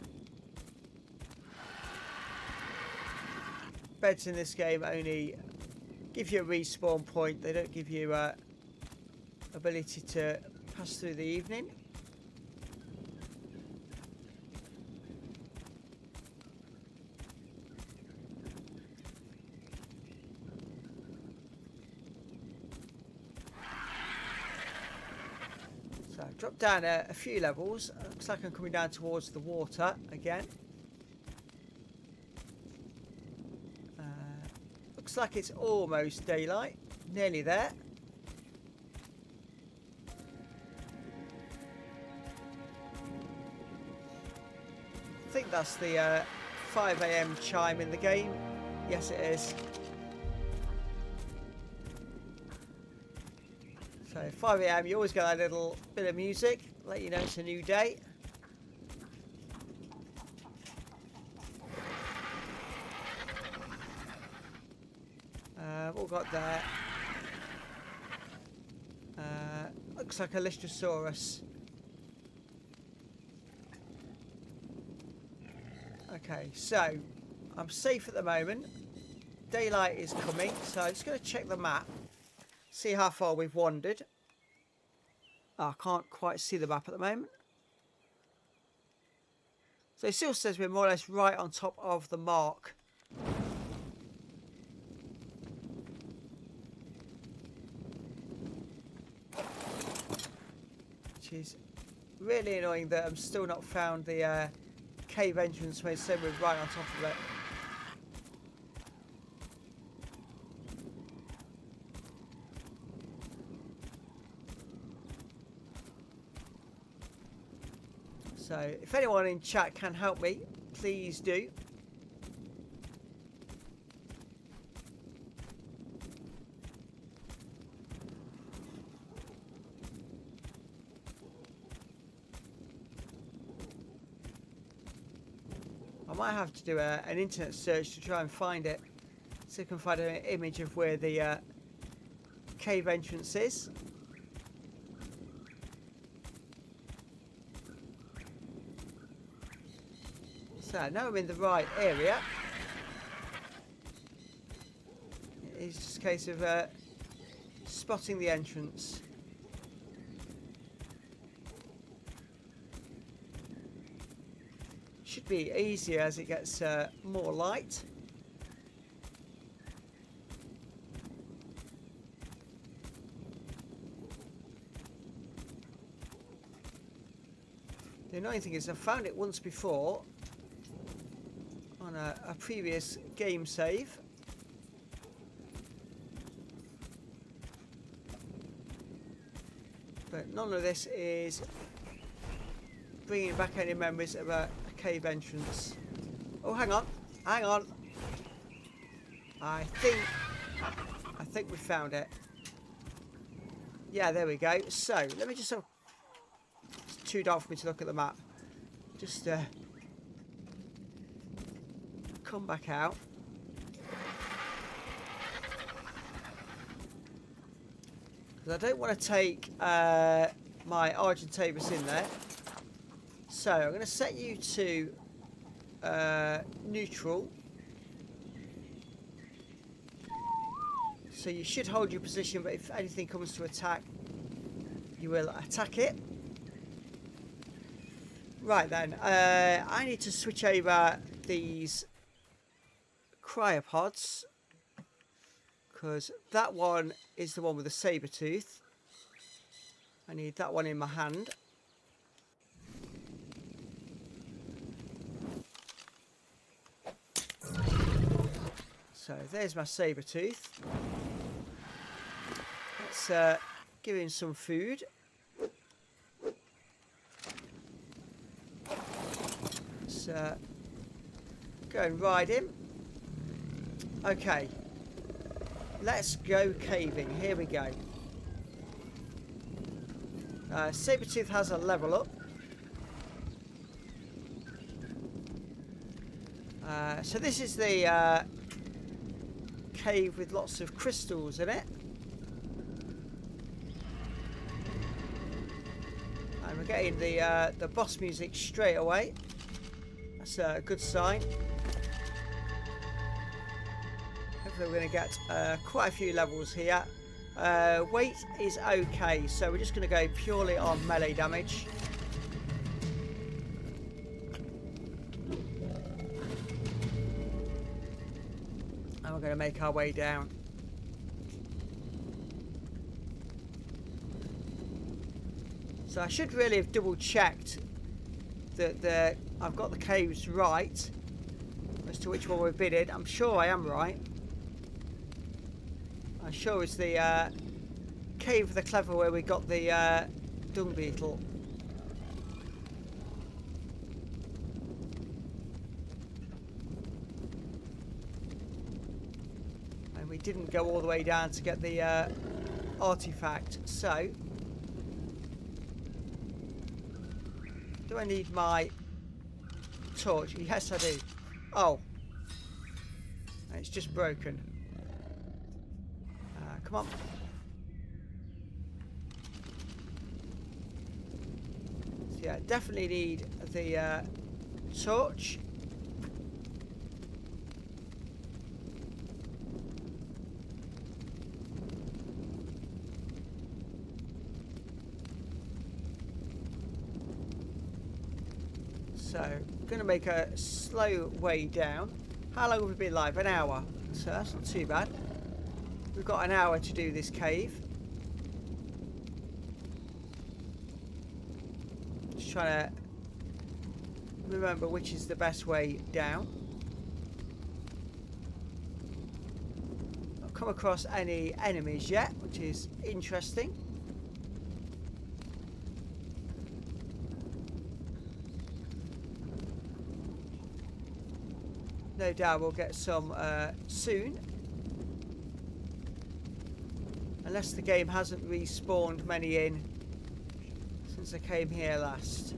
Beds in this game only give you a respawn point, they don't give you ability to pass through the evening. Drop down a few levels. Looks like I'm coming down towards the water again. Looks like it's almost daylight. Nearly there. I think that's the 5 AM chime in the game. Yes, it is. So 5 AM, you always get that little bit of music, let you know it's a new day. What we've got there? Looks like a Lystrosaurus. Okay, so I'm safe at the moment. Daylight is coming, so I'm just going to check the map. See how far we've wandered. Oh, I can't quite see the map at the moment. So it still says we're more or less right on top of the mark. Which is really annoying that I'm still not found the cave entrance where it said we're right on top of it. So So if anyone in chat can help me, please do. I might have to do an internet search to try and find it, so I can find an image of where the cave entrance is. So now I'm in the right area. It's just a case of spotting the entrance. Should be easier as it gets more light. The annoying thing is I found it once before on a previous game save. But none of this is bringing back any memories of a cave entrance. Oh, hang on. Hang on. I think we found it. Yeah, there we go. So, let me just... It's too dark for me to look at the map. Just come back out. Because I don't want to take my Argentavis in there. So I'm going to set you to neutral. So you should hold your position, but if anything comes to attack, you will attack it. Right then, I need to switch over these cryopods, because that one is the one with the saber tooth. I need that one in my hand. So there's my saber tooth. Let's give him some food. Let's go and ride him. Okay, let's go caving. Here we go. Sabertooth has a level up. So this is the cave with lots of crystals in it. And we're getting the boss music straight away. That's a good sign. Hopefully we're going to get quite a few levels here. Weight is okay, so we're just going to go purely on melee damage. And we're going to make our way down. So I should really have double checked that I've got the caves right as to which one we've been in. I'm sure I am right. I'm sure it's the cave of the clever where we got the dung beetle. And we didn't go all the way down to get the artifact. So, do I need my torch? Yes, I do. Oh, it's just broken. Come on. So yeah, definitely need the torch. So, I'm going to make a slow way down. How long have we been live? An hour. So that's not too bad. We've got an hour to do this cave. Just trying to remember which is the best way down. Not come across any enemies yet, which is interesting. no doubt we'll get some soon. Unless the game hasn't respawned many in since I came here last.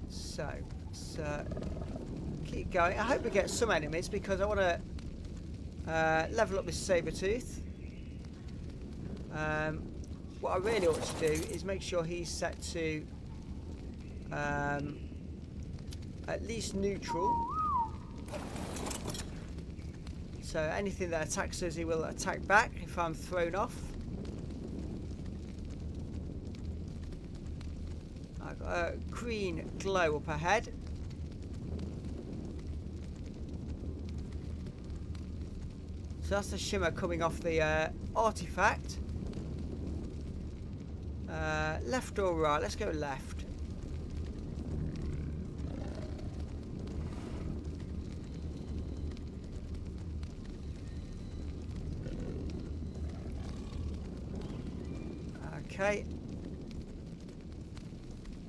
So, let's keep going. I hope we get some enemies because I want to level up this saber-tooth. What I really ought to do is make sure he's set to at least neutral. So anything that attacks us, he will attack back if I'm thrown off. I've got a green glow up ahead. So that's the shimmer coming off the artifact. Left or right? Let's go left. Okay.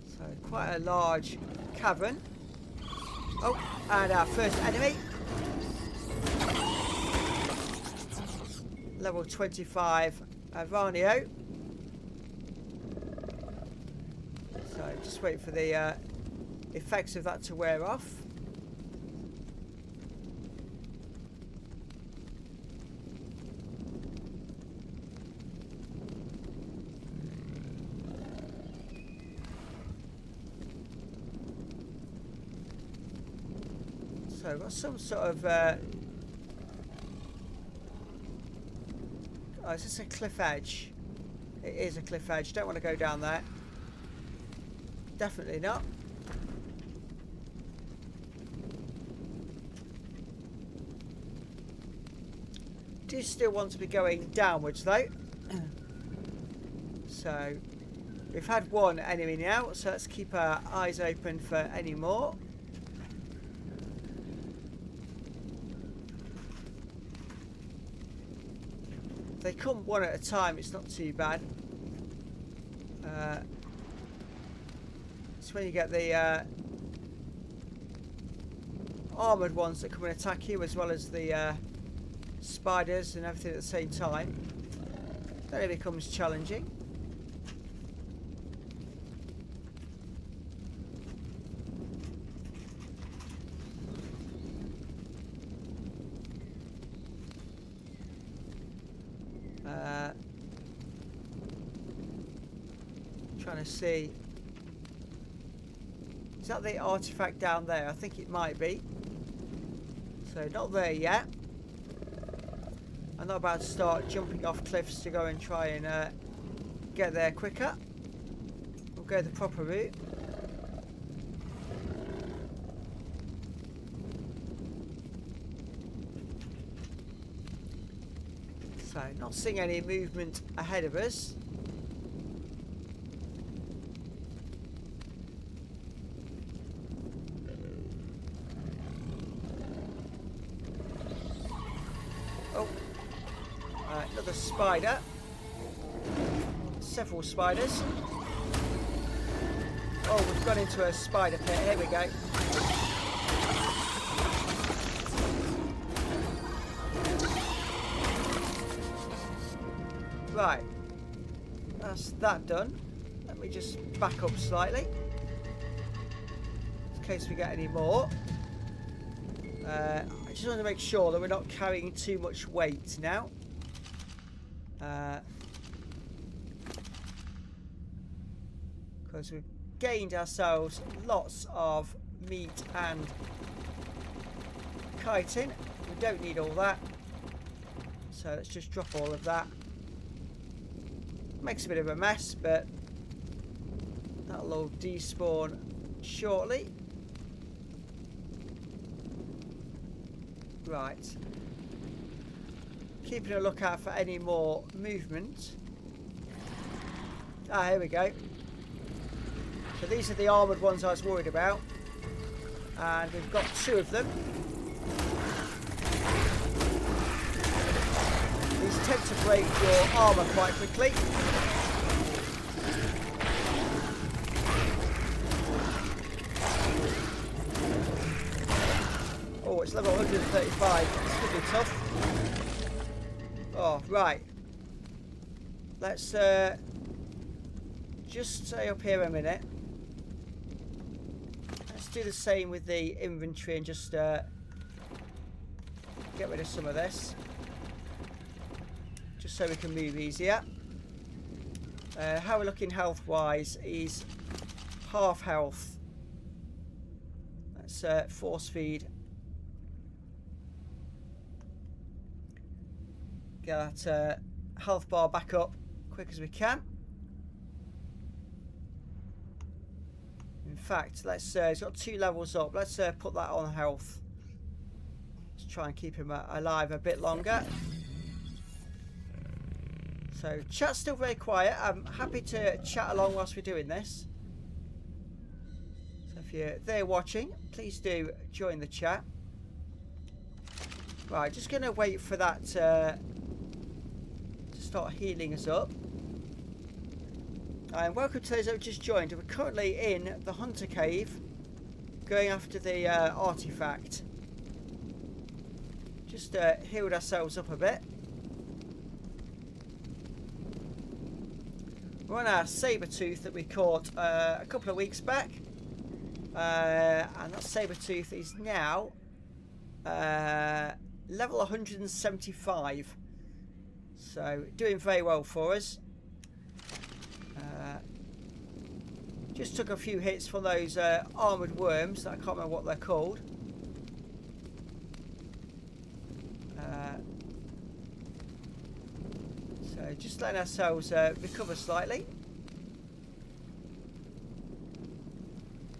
So quite a large cavern. Oh, and our first enemy. Level 25 Avanio. So just wait for the effects of that to wear off. So I've got some sort of oh, is this a cliff edge? It is a cliff edge. Don't want to go down there. Definitely not. Do still want to be going downwards though. So we've had one enemy now, so let's keep our eyes open for any more. They come one at a time, it's not too bad. It's when you get the armoured ones that come and attack you, as well as the spiders and everything at the same time. Then it becomes challenging. Trying to see. Is that the artifact down there? I think it might be. So not there yet. I'm not about to start jumping off cliffs to go and try and get there quicker. We'll go the proper route. So not seeing any movement ahead of us. Another spider. Several spiders. Oh, we've gone into a spider pit. Here we go. Right. That's that done. Let me just back up slightly, in case we get any more. I just want to make sure that we're not carrying too much weight now. Because we've gained ourselves lots of meat and chitin. We don't need all that, so let's just drop all of that. Makes a bit of a mess, but that'll all despawn shortly. Right. Keeping a lookout for any more movement. Ah, here we go. So these are the armoured ones I was worried about. And we've got two of them. These tend to break your armour quite quickly. It's level 135. This could be tough. Oh, right. Let's just stay up here a minute. Let's do the same with the inventory and just get rid of some of this. Just so we can move easier. How we're looking health-wise is half health. Let's force feed. Get that health bar back up quick as we can. In fact, let's he's got 2 levels up. Let's put that on health. Let's try and keep him alive a bit longer. So chat's still very quiet. I'm happy to chat along whilst we're doing this. So if you're there watching, please do join the chat. Right, just going to wait for that to start healing us up. And welcome to those that have just joined. We're currently in the Hunter Cave, going after the artifact. Just healed ourselves up a bit. We're on our saber-tooth that we caught a couple of weeks back. And that saber-tooth is now level 175. So doing very well for us. Just took a few hits from those armoured worms that I can't remember what they're called. So just letting ourselves recover slightly.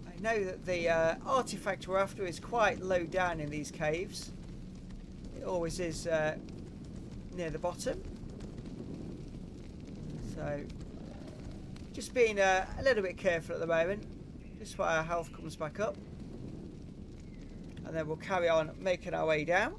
I know that the artifact we're after is quite low down in these caves. It always is near the bottom. So just being a little bit careful at the moment, just while our health comes back up, and then we'll carry on making our way down.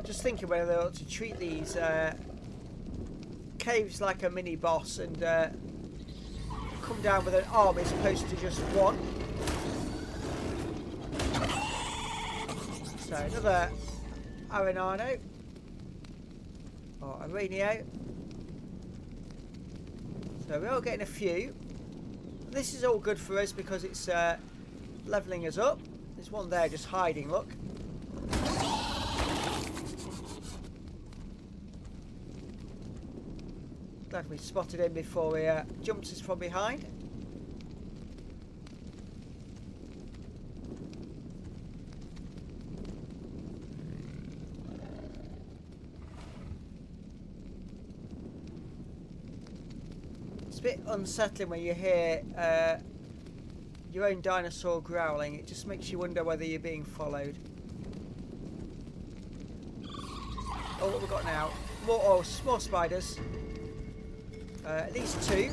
Just thinking whether they ought to treat these caves like a mini boss and come down with an army as opposed to just one. So another Arenado or Arenio. So we're all getting a few. This is all good for us because it's levelling us up. There's one there just hiding, look. Glad we spotted him before he jumped us from behind. It's a bit unsettling when you hear your own dinosaur growling. It just makes you wonder whether you're being followed. Oh, what have we got now? More spiders. At least 2. And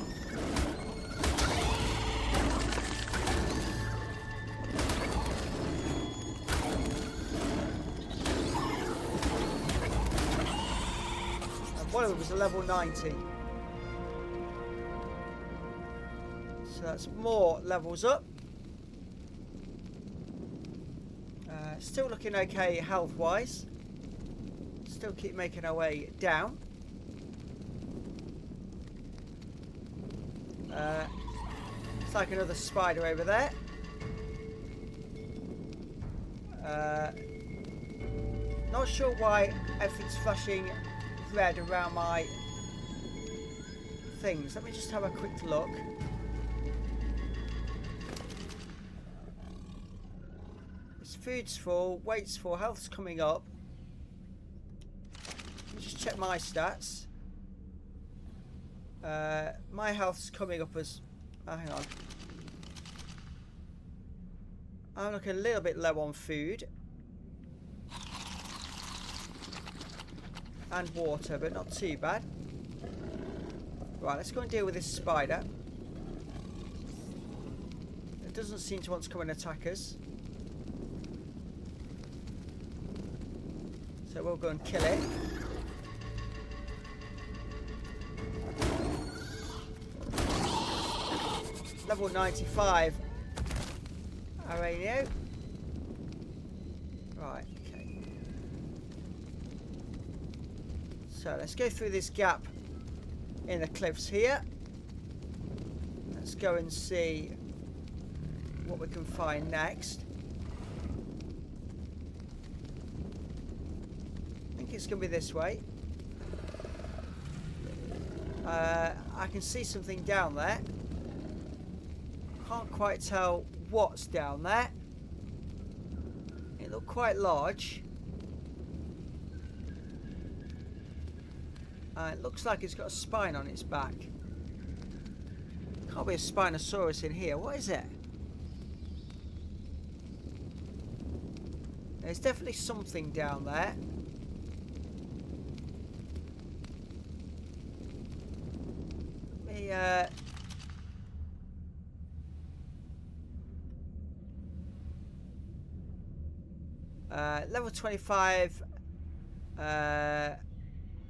one of them was a level 90. So that's more levels up. Still looking okay health-wise. Still keep making our way down. It's like another spider over there. Not sure why everything's flashing red around my things. Let me just have a quick look. This food's full, weight's full, health's coming up. Let me just check my stats. My health's coming up as... Oh, hang on. I'm looking a little bit low on food. And water, but not too bad. Right, let's go and deal with this spider. It doesn't seem to want to come and attack us. So we'll go and kill it. Level 95 Aranio. Right, okay. So let's go through this gap in the cliffs here. Let's go and see what we can find next. I think it's going to be this way. I can see something down there. Can't quite tell what's down there. It looked quite large. It looks like it's got a spine on its back. Can't be a Spinosaurus in here. What is it? There's definitely something down there. Level 25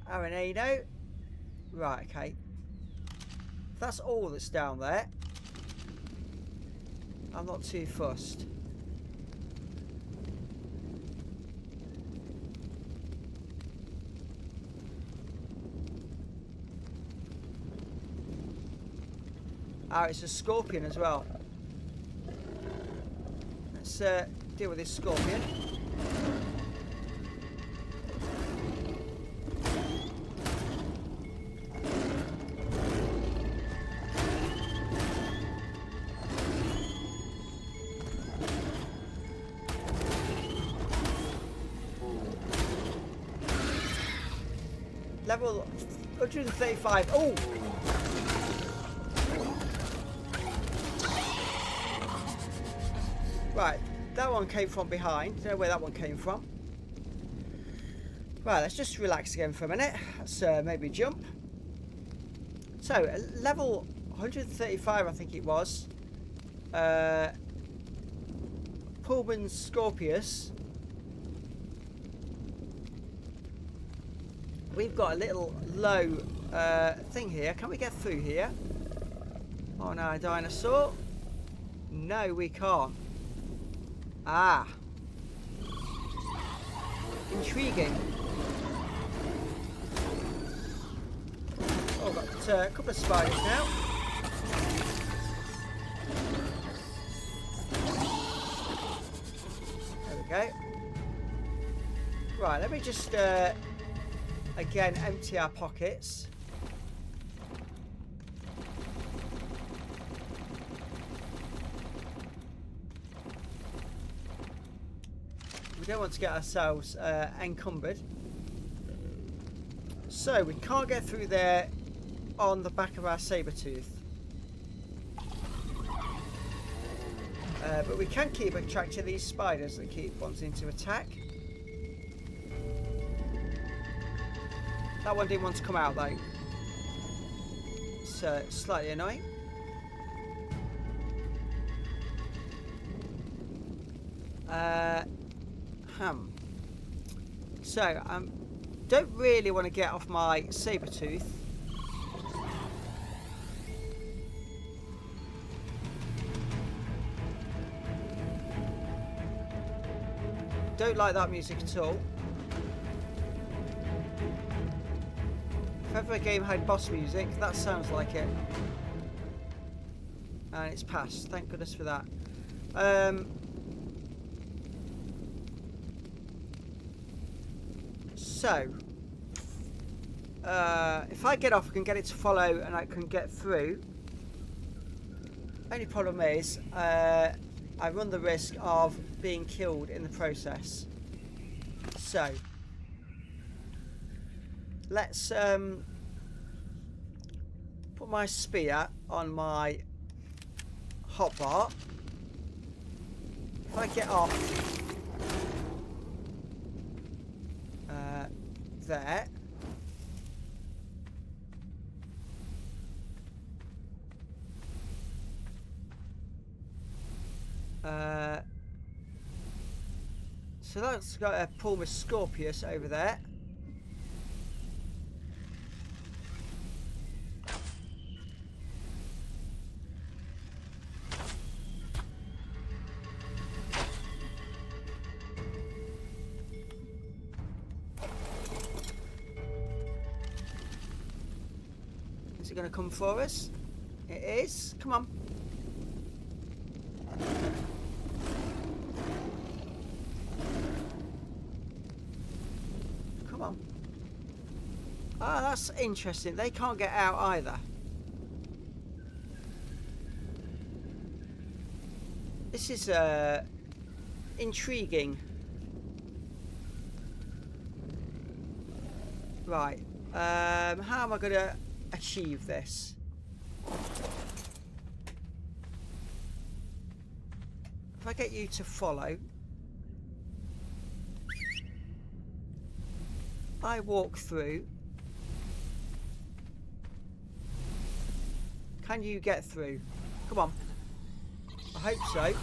Arenado. Right, okay. If that's all that's down there, I'm not too fussed. Ah, it's a scorpion as well. Let's deal with this scorpion. Level 135. Oh! Right, that one came from behind. Don't know where that one came from. Right, let's just relax again for a minute. Let's maybe jump. So, level 135, I think it was. Pullman Scorpius. We've got a little low thing here. Can we get through here? On our dinosaur? No, we can't. Ah. Intriguing. Oh, got a couple of spiders now. There we go. Right, let me just again empty our pockets. We don't want to get ourselves encumbered. So we can't get through there on the back of our saber-tooth. But we can keep attracting these spiders that keep wanting to attack. That one didn't want to come out though. It's slightly annoying. So I don't really want to get off my saber-tooth. Don't like that music at all. If ever a game had boss music, that sounds like it. And it's passed. Thank goodness for that. So, if I get off, I can get it to follow and I can get through. Only problem is, I run the risk of being killed in the process. So, let's put my spear on my hotbar. If I get off there, So that's got a Pulmus Scorpius over there. Is it going to come for us? It is. Come on. Come on. Ah, that's interesting. They can't get out either. This is intriguing. Right. How am I going to achieve this? If I get you to follow, I walk through. Can you get through? Come on. I hope so.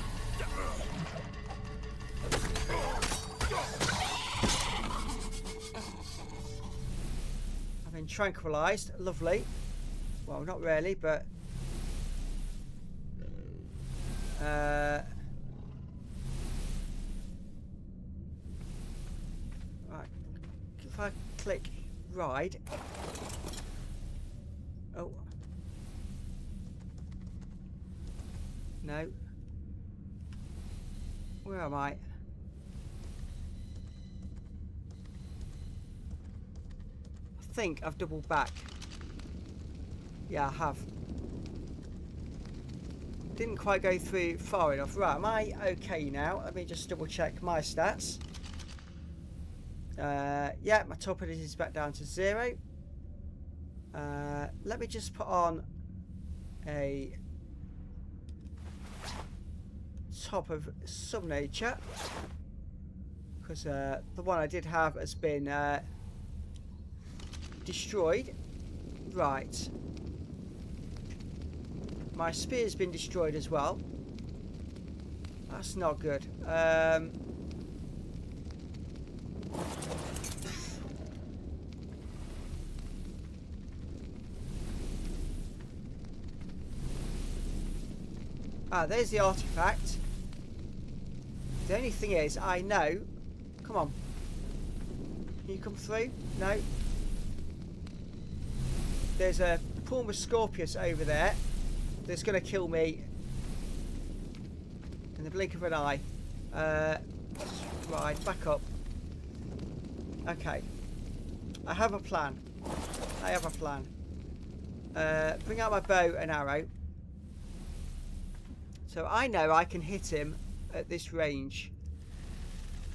I've been tranquilized. Lovely. Well, not really, but right. If I click ride. Oh. No. Where am I? I think I've doubled back. Yeah, I have. Didn't quite go through far enough. Right, am I okay now? Let me just double check my stats. Yeah, my torpedo is back down to 0. Let me just put on a top of some nature, because the one I did have has been destroyed. Right. My spear's been destroyed as well. That's not good. There's the artifact. The only thing is, I know... Come on. Can you come through? No. There's a Pulmus Scorpius over there that's going to kill me in the blink of an eye. Right, back up. Okay. I have a plan. Bring out my bow and arrow. So I know I can hit him at this range.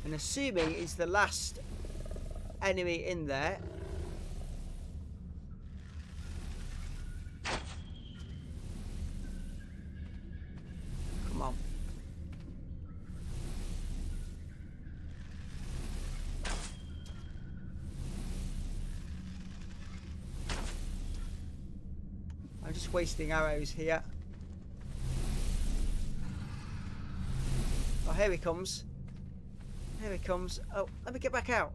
And assuming he's the last enemy in there. Come on. I'm just wasting arrows here. Oh, here he comes. Here he comes. Oh, let me get back out.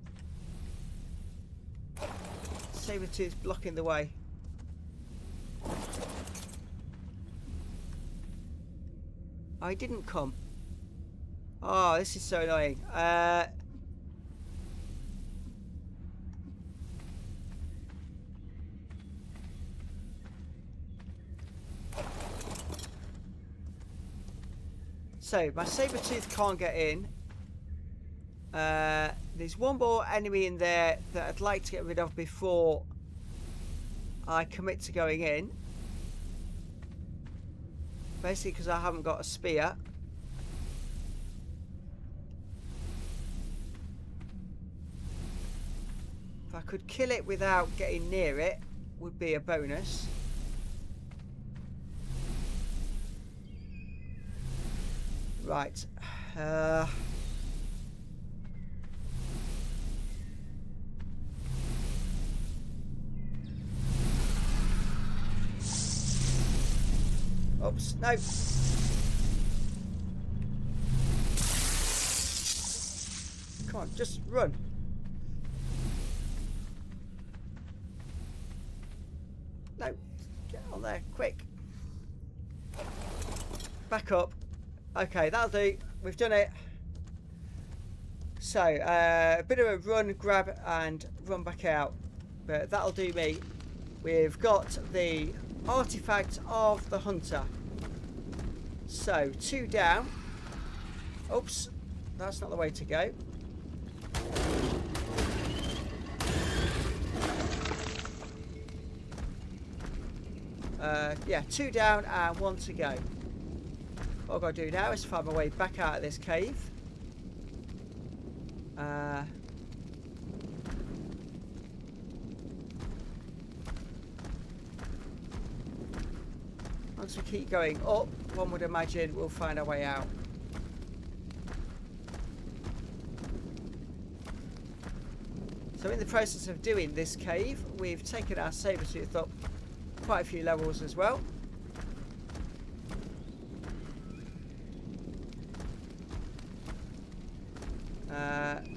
Saber-tooth blocking the way. Oh, he didn't come. Oh, this is so annoying. So, my saber-tooth can't get in. There's one more enemy in there that I'd like to get rid of before I commit to going in. Basically because I haven't got a spear. If I could kill it without getting near it, would be a bonus. Right. Oops, no. on, just run. No, get on there, quick. Back up. Okay, that'll do. We've done it. So, a bit of a run, grab, and run back out. But that'll do me. We've got the artifact of the hunter. So, 2 down. Oops, that's not the way to go. Yeah, 2 down and 1 to go. What I've got to do now is find my way back out of this cave. Once we keep going up, one would imagine we'll find our way out. So in the process of doing this cave, we've taken our saber tooth up quite a few levels as well.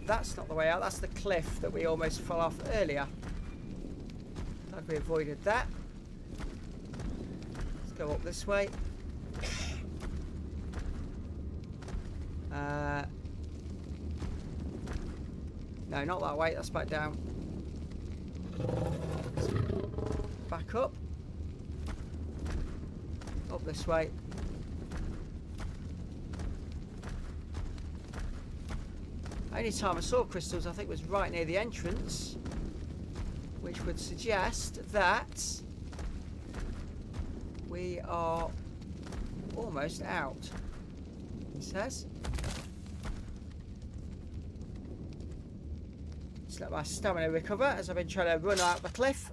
That's not the way out, that's the cliff that we almost fell off earlier. Glad we avoided that. Let's go up this way. No, not that way, that's back down. Back up. Up this way. Only time I saw crystals, I think, was right near the entrance, which would suggest that we are almost out, he says. Just let my stamina recover as I've been trying to run out the cliff.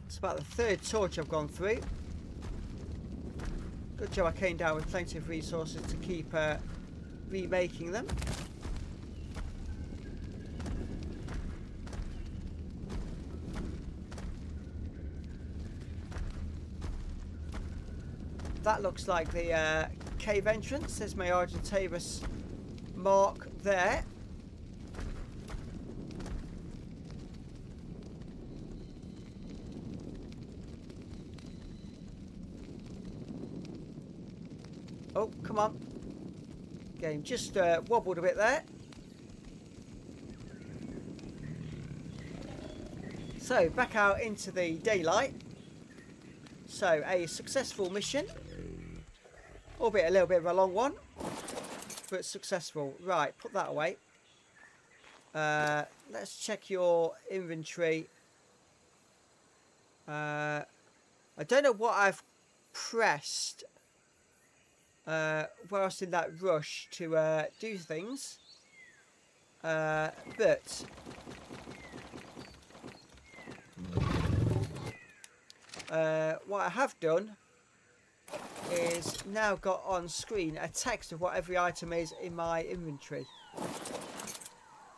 It's about the 3rd torch I've gone through. Good job I came down with plenty of resources to keep remaking them. That looks like the cave entrance. There's my Argentavis mark there. Oh, come on. Game just wobbled a bit there. So, back out into the daylight. So, a successful mission. Albeit a little bit of a long one. But successful. Right, put that away. Let's check your inventory. I don't know what I've pressed whilst in that rush to do things, but what I have done is now got on screen a text of what every item is in my inventory,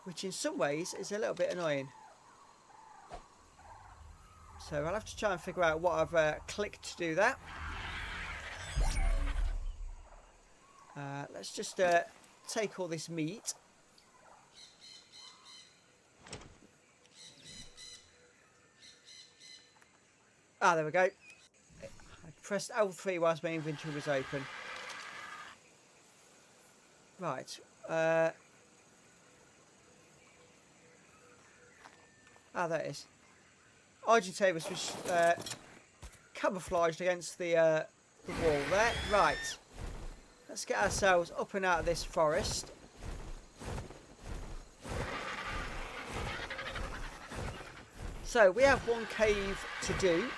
which in some ways is a little bit annoying. So I'll have to try and figure out what I've clicked to do that. Let's just take all this meat. Ah, there we go. I pressed L3 whilst my inventory was open. Right. Ah, there it is. Argentavis was camouflaged against the wall there. Right. Let's get ourselves up and out of this forest. So we have one cave to do.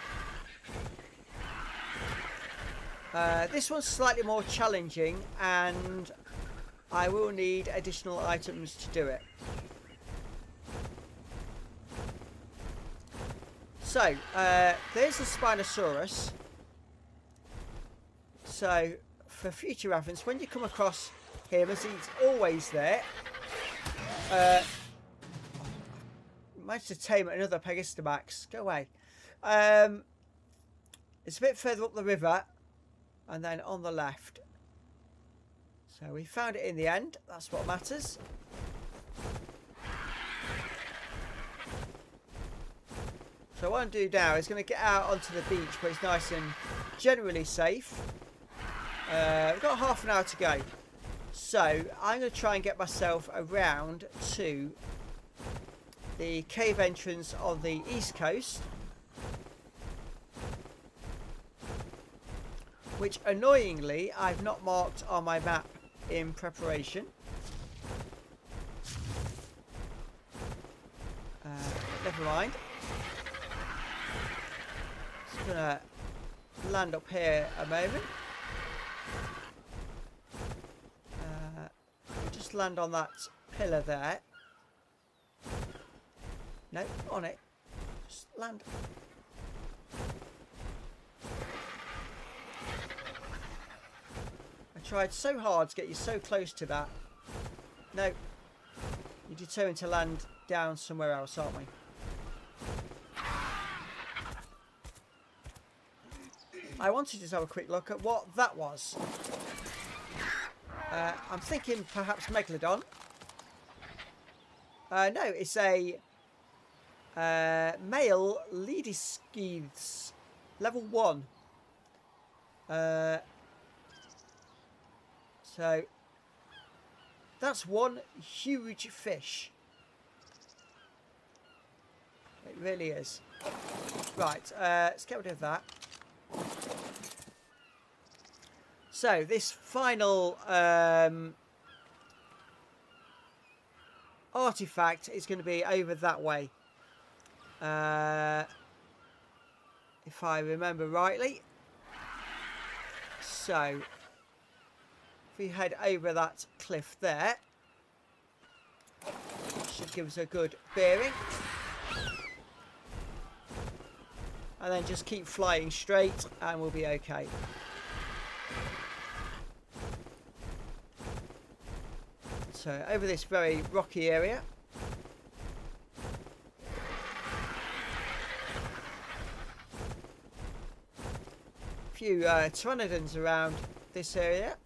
This one's slightly more challenging and I will need additional items to do it. So, there's the Spinosaurus. So, for future reference, when you come across him, as he's always there, managed to tame another Pegistamax. Go away. It's a bit further up the river. and then on the left. So we found it in the end. That's what matters. So what I'm going to do now is going to get out onto the beach where it's nice and generally safe. We've got half an hour to go. So I'm going to try and get myself around to the cave entrance on the east coast, which annoyingly I've not marked on my map in preparation. Never mind. Just gonna land up here a moment. Just land on that pillar there. No, on it. Just land. I tried so hard to get you so close to that. No. You're determined to land down somewhere else, aren't we? I wanted to just have a quick look at what that was. I'm thinking perhaps Megalodon. No, it's a male Lediscedes, level 1. So that's one huge fish. It really is. Right, let's get rid of that. So this final artifact is going to be over that way. If I remember rightly. So if we head over that cliff there, should give us a good bearing. And then just keep flying straight and we'll be okay. So over this very rocky area. A few pteranodons around this area.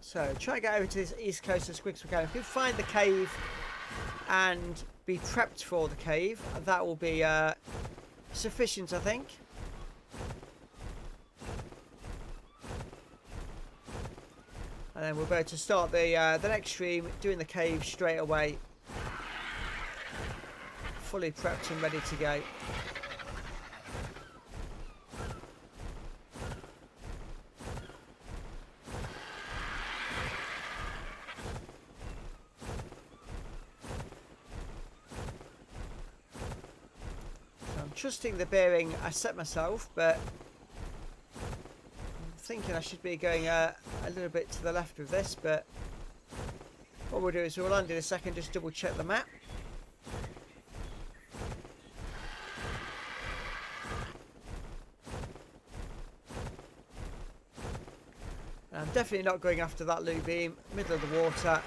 So try and get over to this east coast as quick as we can. If we find the cave and be prepped for the cave, that will be sufficient, I think. And then we'll be able to start the next stream doing the cave straight away, fully prepped and ready to go. Trusting the bearing I set myself, but I'm thinking I should be going a little bit to the left of this, but what we'll do is we'll land in a second, just double check the map. And I'm definitely not going after that loop beam, middle of the water,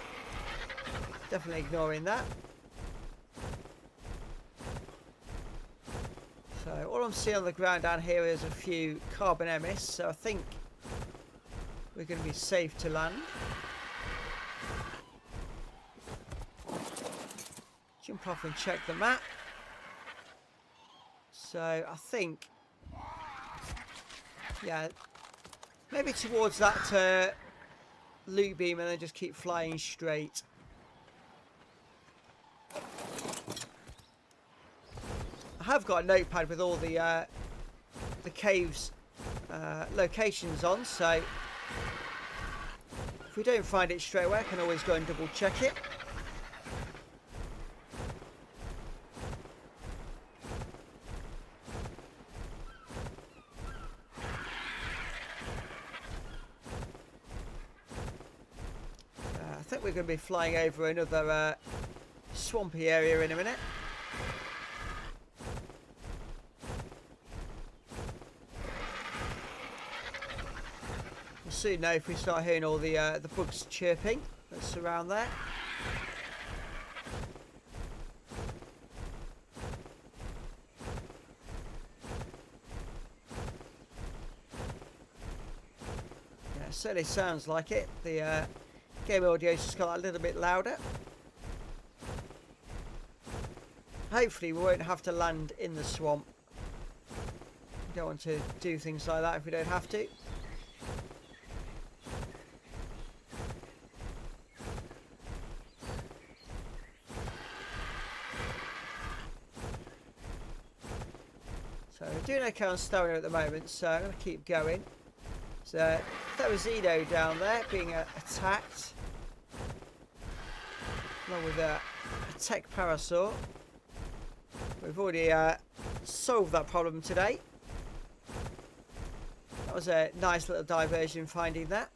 definitely ignoring that. So all I'm seeing on the ground down here is a few carbon emiss, so I think we're going to be safe to land. Jump off and check the map. So I think, yeah, maybe towards that loop beam and then just keep flying straight. I have got a notepad with all the caves locations on, so if we don't find it straight away I can always go and double check it. I think we're going to be flying over another swampy area in a minute. soon know if we start hearing all the bugs chirping that's around there. Yeah, it certainly sounds like it. The game audio's just got a little bit louder. Hopefully we won't have to land in the swamp. We don't want to do things like that if we don't have to. So we're doing okay on stamina at the moment, so I'm going to keep going. So that was Edo down there being attacked, along with a tech parasaur. We've already solved that problem today. That was a nice little diversion finding that.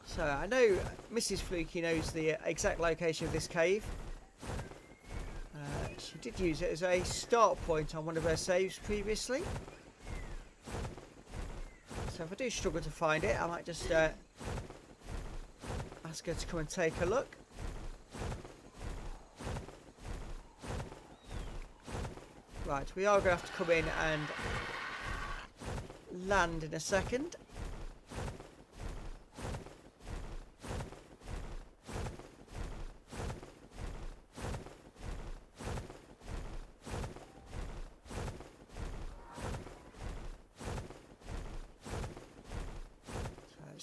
So I know Mrs. Fluky knows the exact location of this cave. She did use it as a start point on one of her saves previously. So if I do struggle to find it, I might just ask her to come and take a look. Right, we are going to have to come in and land in a second.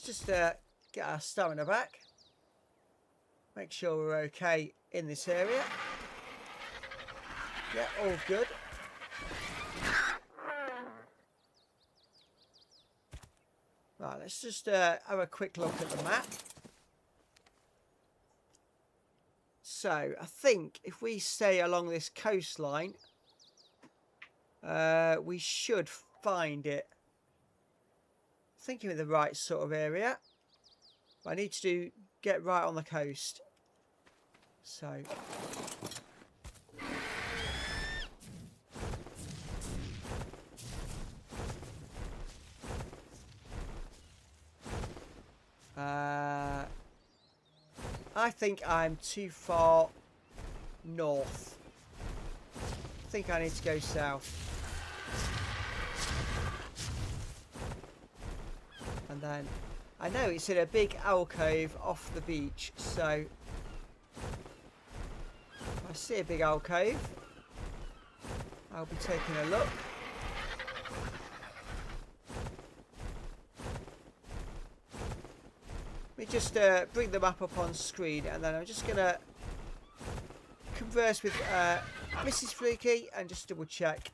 Just get our stamina back. Make sure we're okay in this area. Yeah, all good. Right, let's just have a quick look at the map. So, I think if we stay along this coastline, we should find it. Thinking of the right sort of area. But I need to get right on the coast. So I think I'm too far north. I think I need to go south. And then I know it's in a big alcove off the beach, so if I see a big alcove, I'll be taking a look. Let me just bring the map up on screen, and then I'm just going to converse with Mrs. Fluky and just double check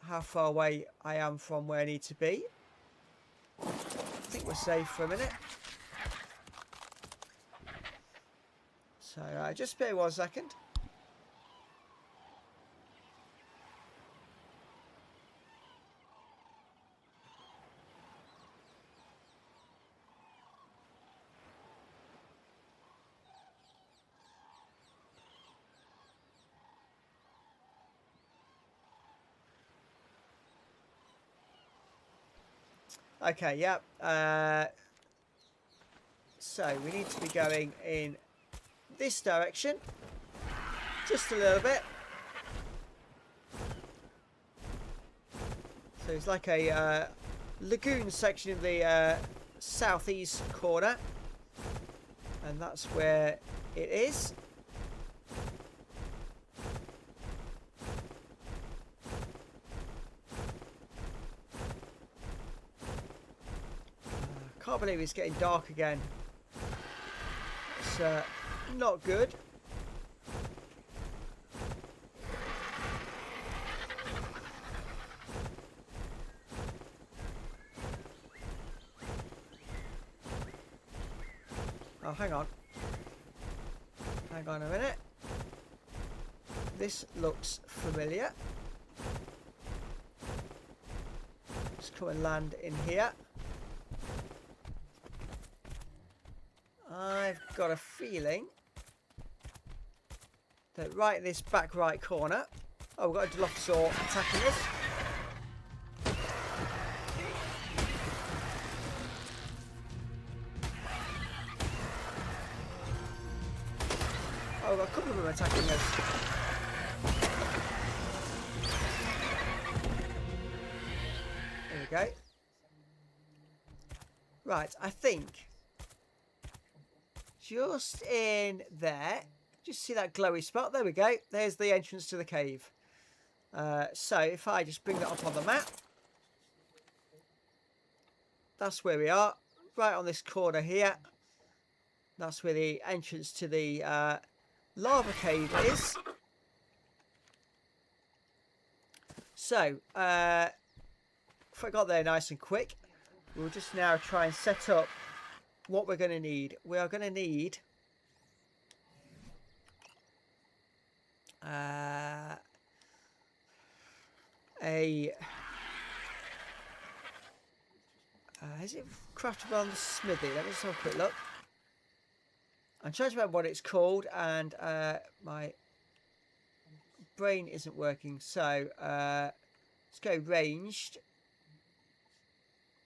how far away I am from where I need to be. I think we're safe for a minute. So just bear 1 second. Okay, yeah. So we need to be going in this direction. Just a little bit. So it's like a lagoon section in the southeast corner. And that's where it is. Can't believe it's getting dark again. It's not good. Oh, hang on. Hang on a minute. This looks familiar. Let's come and land in here. I've got a feeling They're right in this back right corner. Oh, we've got a Dilophosaur attacking us. Oh, we've got a couple of them attacking us. There we go. Right, I think just in there, just see that glowy spot. There we go. There's the entrance to the cave. So if I just bring that up on the map, that's where we are. Right on this corner here. That's where the entrance to the lava cave is. So, if I got there nice and quick, we'll just now try and set up what we're going to need. We are going to need is it craftable on the smithy? Let me just have a quick look. I'm trying to remember what it's called, and my brain isn't working. So let's go ranged.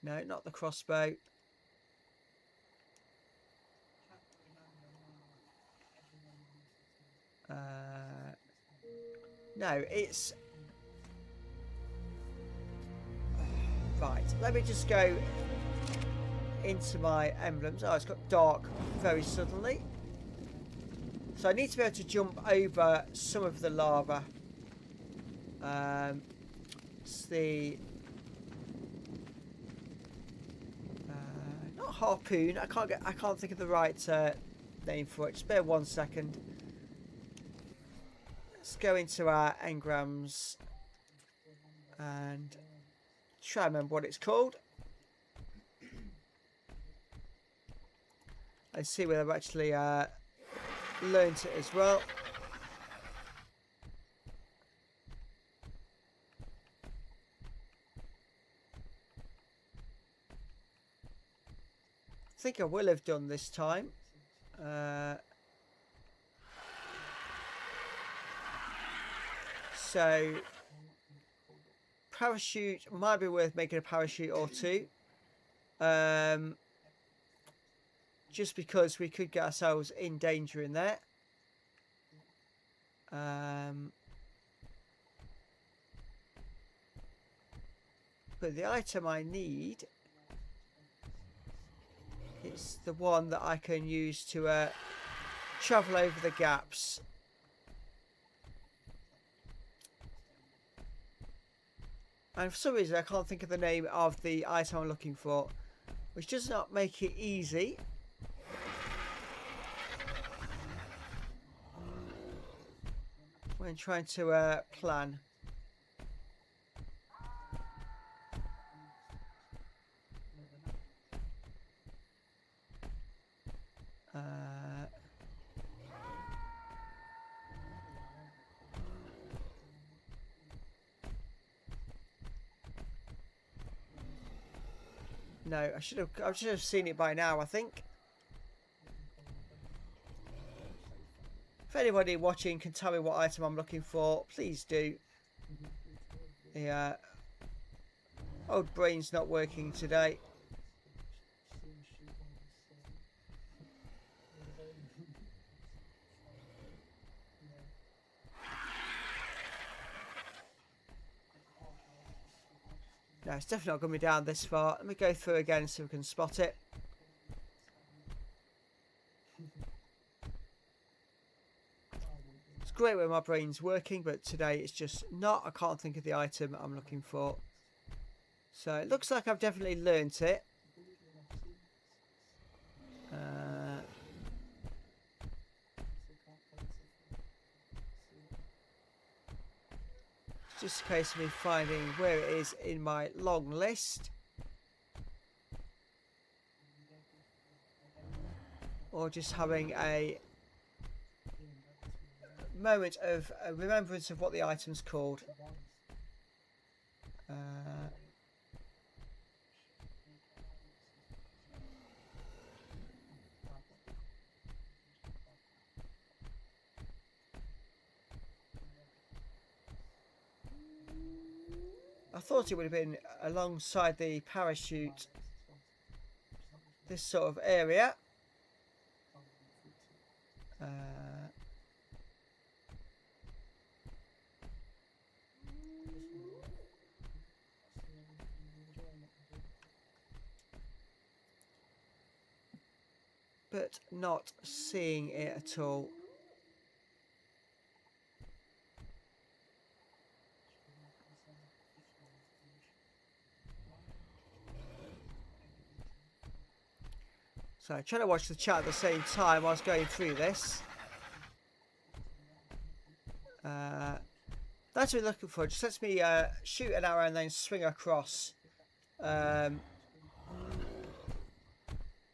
No, not the crossbow. No, it's right. Let me just go into my emblems. Oh, it's got dark very suddenly. So I need to be able to jump over some of the lava. It's the not harpoon. I can't think of the right name for it. Just bear 1 second. Let's go into our engrams and try and remember what it's called. And see whether I've actually learnt it as well. I think I will have done this time. So parachute might be worth making a parachute or two. Just because we could get ourselves in danger in there. But the item I need is the one that I can use to travel over the gaps. And for some reason I can't think of the name of the item I'm looking for, which does not make it easy. When trying to plan. No, I should have seen it by now, I think. If anybody watching can tell me what item I'm looking for, please do. The old brain's not working today. No, it's definitely not going to be down this far. Let me go through again and see if we can spot it. It's great when my brain's working, but today it's just not. I can't think of the item I'm looking for. So it looks like I've definitely learnt it. It's just a case of me finding where it is in my long list. Or just having a moment of remembrance of what the item's called. thought it would have been alongside the parachute, this sort of area. But not seeing it at all. So I'm trying to watch the chat at the same time whilst going through this. That's what we're looking for. It just lets me shoot an arrow and then swing across.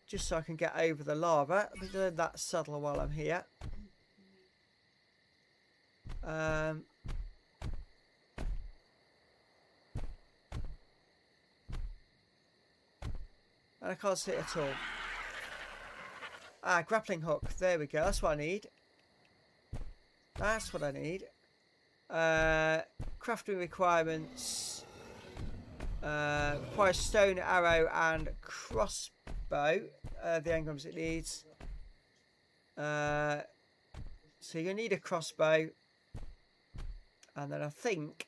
Just so I can get over the lava. I'll be doing that subtle while I'm here. And I can't see it at all. Ah, grappling hook. There we go. That's what I need. That's what I need. Crafting requirements. Requires stone, arrow, and crossbow. The engrams it needs. So you need a crossbow. And then I think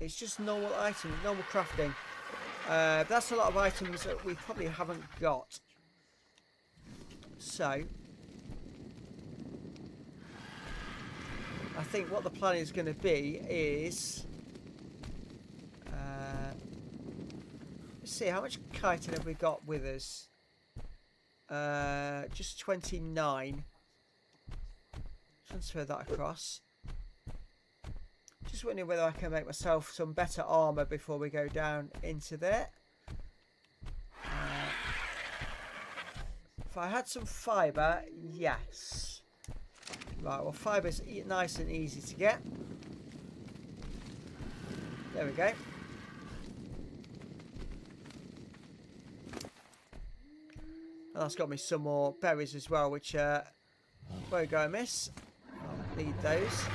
it's just normal items, normal crafting. But that's a lot of items that we probably haven't got. So I think what the plan is going to be is let's see, how much chitin have we got with us? Just 29. Transfer that across. Just wondering whether I can make myself some better armour before we go down into there. If I had some fibre, yes. Right, well, fibre's nice and easy to get. There we go. And that's got me some more berries as well, which won't go amiss. I'll need those.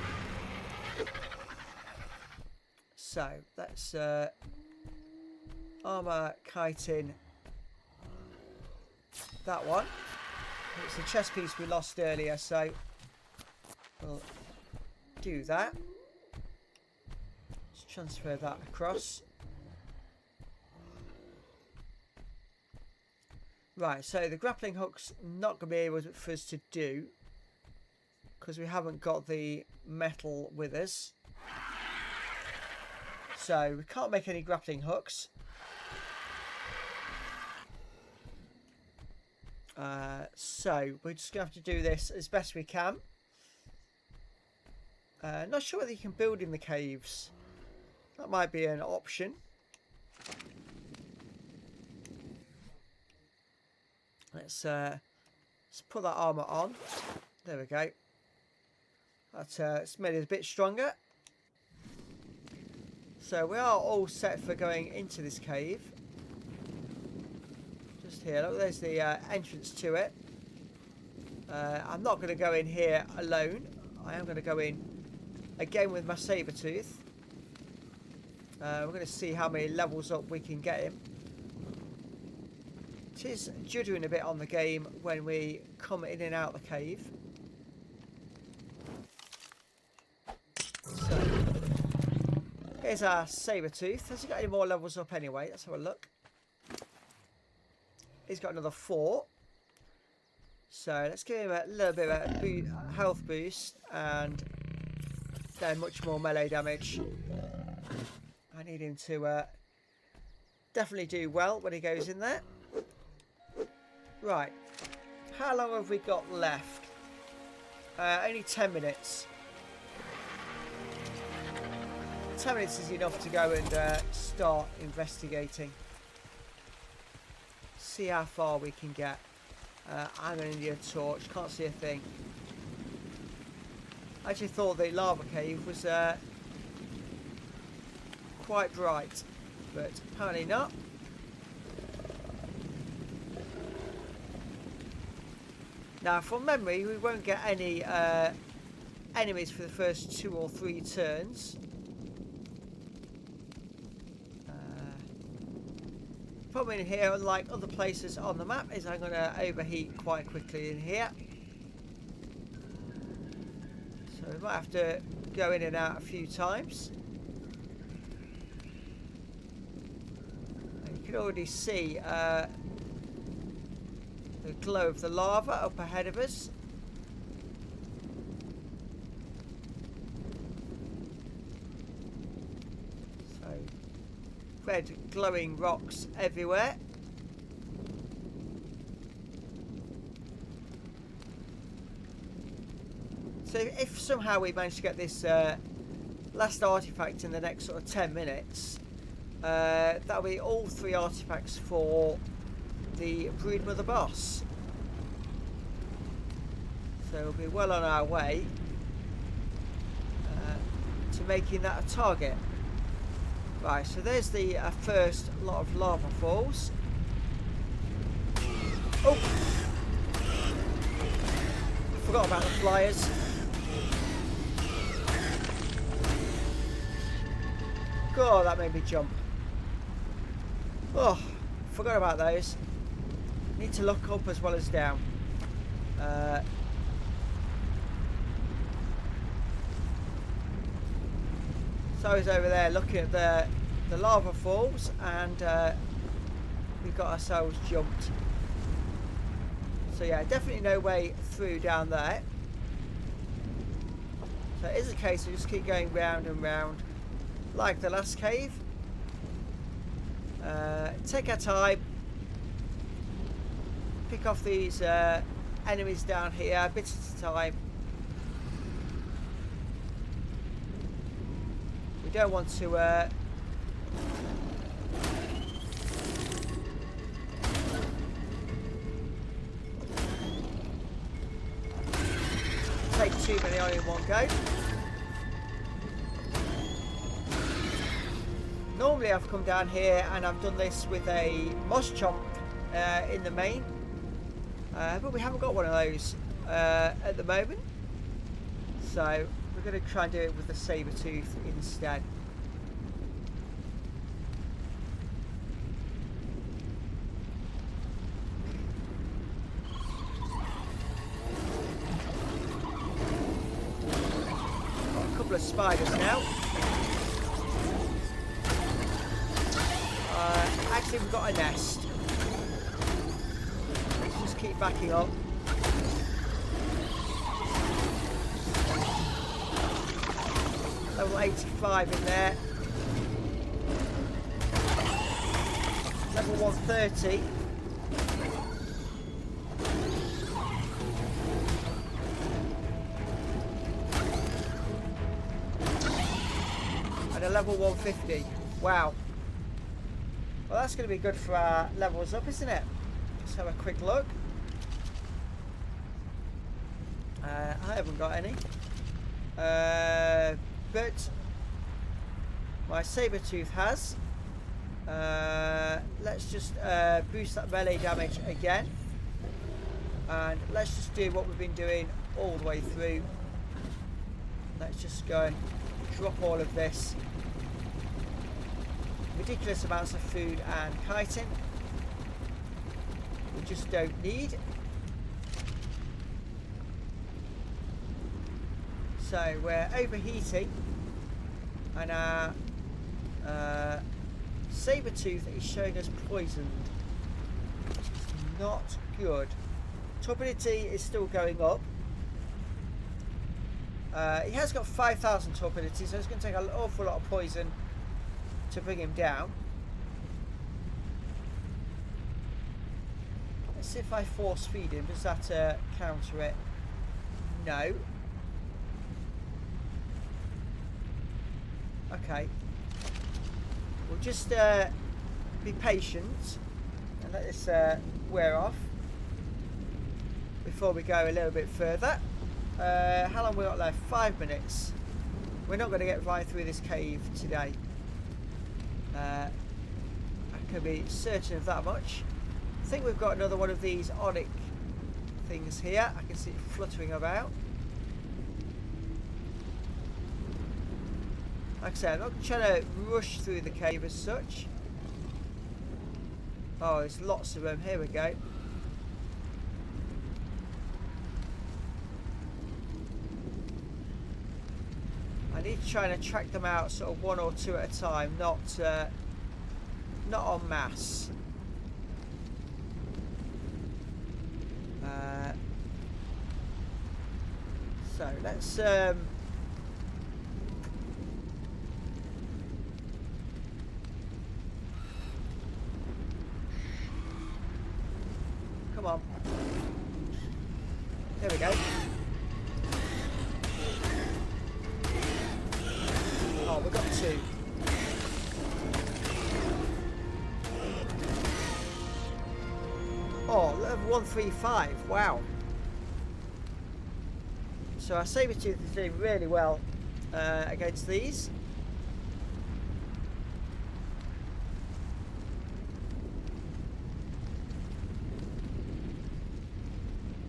So, let's armour chitin that one. It's the chest piece we lost earlier, so we'll do that. Let's transfer that across. Right, so the grappling hook's not going to be able for us to do because we haven't got the metal with us. So we can't make any grappling hooks. So we're just going to have to do this as best we can. Not sure whether you can build in the caves. That might be an option. Let's put that armour on. There we go. That's it's made it a bit stronger. So we are all set for going into this cave. Just here, look, there's the entrance to it. I'm not going to go in here alone. I am going to go in again with my saber tooth. We're going to see how many levels up we can get him. It is jittering a bit on the game when we come in and out the cave. So, here's our saber tooth. Has he got any more levels up anyway? Let's have a look. He's got another 4. So let's give him a little bit of a health boost and then much more melee damage. I need him to definitely do well when he goes in there. Right, how long have we got left? Only 10 minutes. 10 minutes is enough to go and start investigating. See how far we can get. I'm an Indian torch, can't see a thing. I actually thought the lava cave was quite bright, but apparently not. Now, from memory, we won't get any enemies for the first 2 or 3 turns. problem in here, unlike other places on the map, is I'm going to overheat quite quickly in here. So we might have to go in and out a few times. And you can already see the glow of the lava up ahead of us. So red glowing rocks everywhere. So if somehow we manage to get this last artifact in the next sort of 10 minutes, that'll be all 3 artifacts for the Broodmother boss. So we'll be well on our way to making that a target. Right, so there's the first lot of lava falls. Oh! I forgot about the flyers. God, that made me jump. Oh, forgot about those. Need to look up as well as down. So I was over there looking at the lava falls, and we got ourselves jumped. So yeah, definitely no way through down there. So it is a case of just keep going round and round like the last cave. Take our time. Pick off these enemies down here, bits at a time. We don't want to take too many on in one go. Normally I've come down here and I've done this with a moss chomp in the main, but we haven't got one of those at the moment, so we're going to try and do it with the saber tooth instead. Got a couple of spiders now. Actually, we've got a nest. Let's just keep backing up. Level 85 in there. Level 130. And a level 150. Wow. Well, that's going to be good for our levels up, isn't it? Let's have a quick look. I haven't got any. But my saber tooth has. Let's just boost that melee damage again. And let's just do what we've been doing all the way through. Let's just go and drop all of this. Ridiculous amounts of food and chitin we just don't need. So we're overheating, and our saber tooth is showing us poisoned, which is not good. Torpidity is still going up. He has got 5,000 torpidity, so it's going to take an awful lot of poison to bring him down. Let's see if I force feed him. Does that counter it? No. Okay. We'll just be patient and let this wear off before we go a little bit further. How long we got left? 5 minutes. We're not going to get right through this cave today. I can be certain of that much. I think we've got another one of these onyx things here. I can see it fluttering about. Like I said, I'm not trying to rush through the cave as such. Oh, there's lots of them. Here we go. I need to try and attract them out sort of one or two at a time, not en masse. So let's come on. There we go. Oh, we've got two. Oh, level 135. Wow. So our saber-tooth is doing really well against these.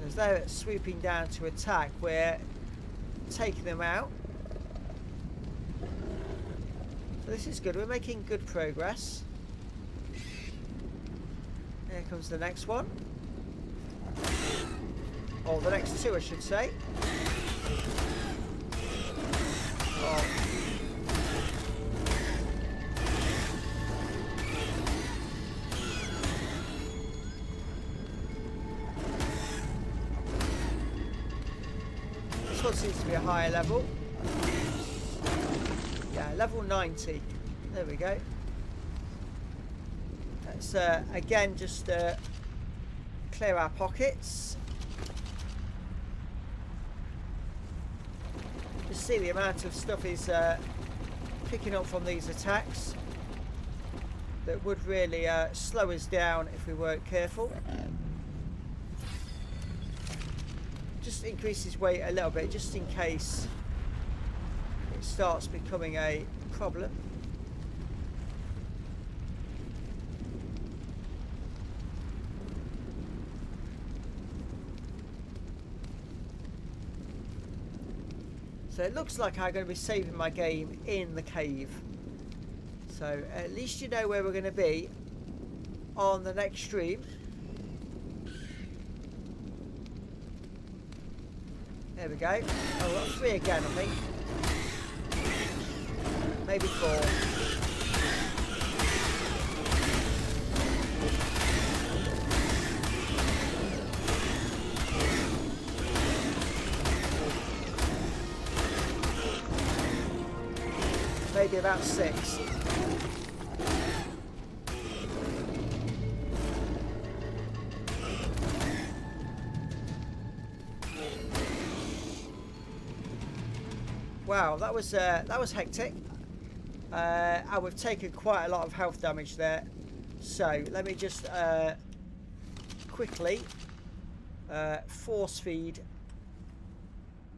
As they're swooping down to attack, we're taking them out. So this is good. We're making good progress. Here comes the next one. Or the next two, I should say. Oh. This one seems to be a higher level. Yeah, level 90. There we go. Let's again just clear our pockets. Just see the amount of stuff is picking up from these attacks that would really slow us down if we weren't careful. Just increase his weight a little bit just in case it starts becoming a problem. So it looks like I'm going to be saving my game in the cave. So at least you know where we're going to be on the next stream. There we go. Oh, we've got 3 again, I think. Maybe 4. Maybe about 6. Wow, that was hectic. And we've taken quite a lot of health damage there. So let me just quickly force feed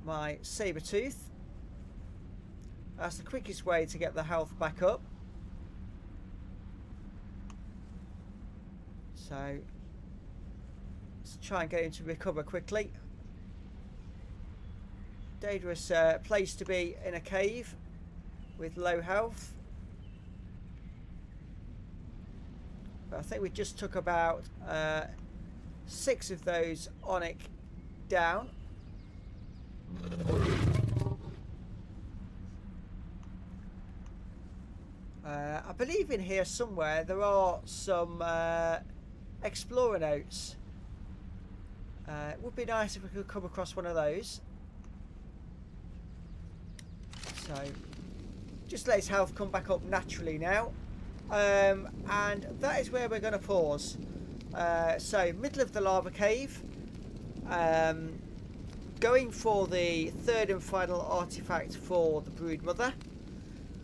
my saber-tooth. That's the quickest way to get the health back up. So let's try and get him to recover quickly. Dangerous place to be in a cave with low health. But I think we just took about 6 of those Onyx down. I believe in here somewhere there are some explorer notes. It would be nice if we could come across one of those. So just let his health come back up naturally now. And that is where we're going to pause. So middle of the lava cave. Going for the 3rd and final artifact for the Brood Mother.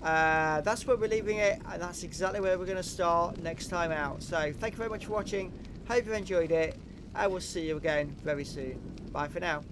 That's where we're leaving it, and that's exactly where we're going to start next time out. So thank you very much for watching. Hope you enjoyed it. I will see you again very soon. Bye for now.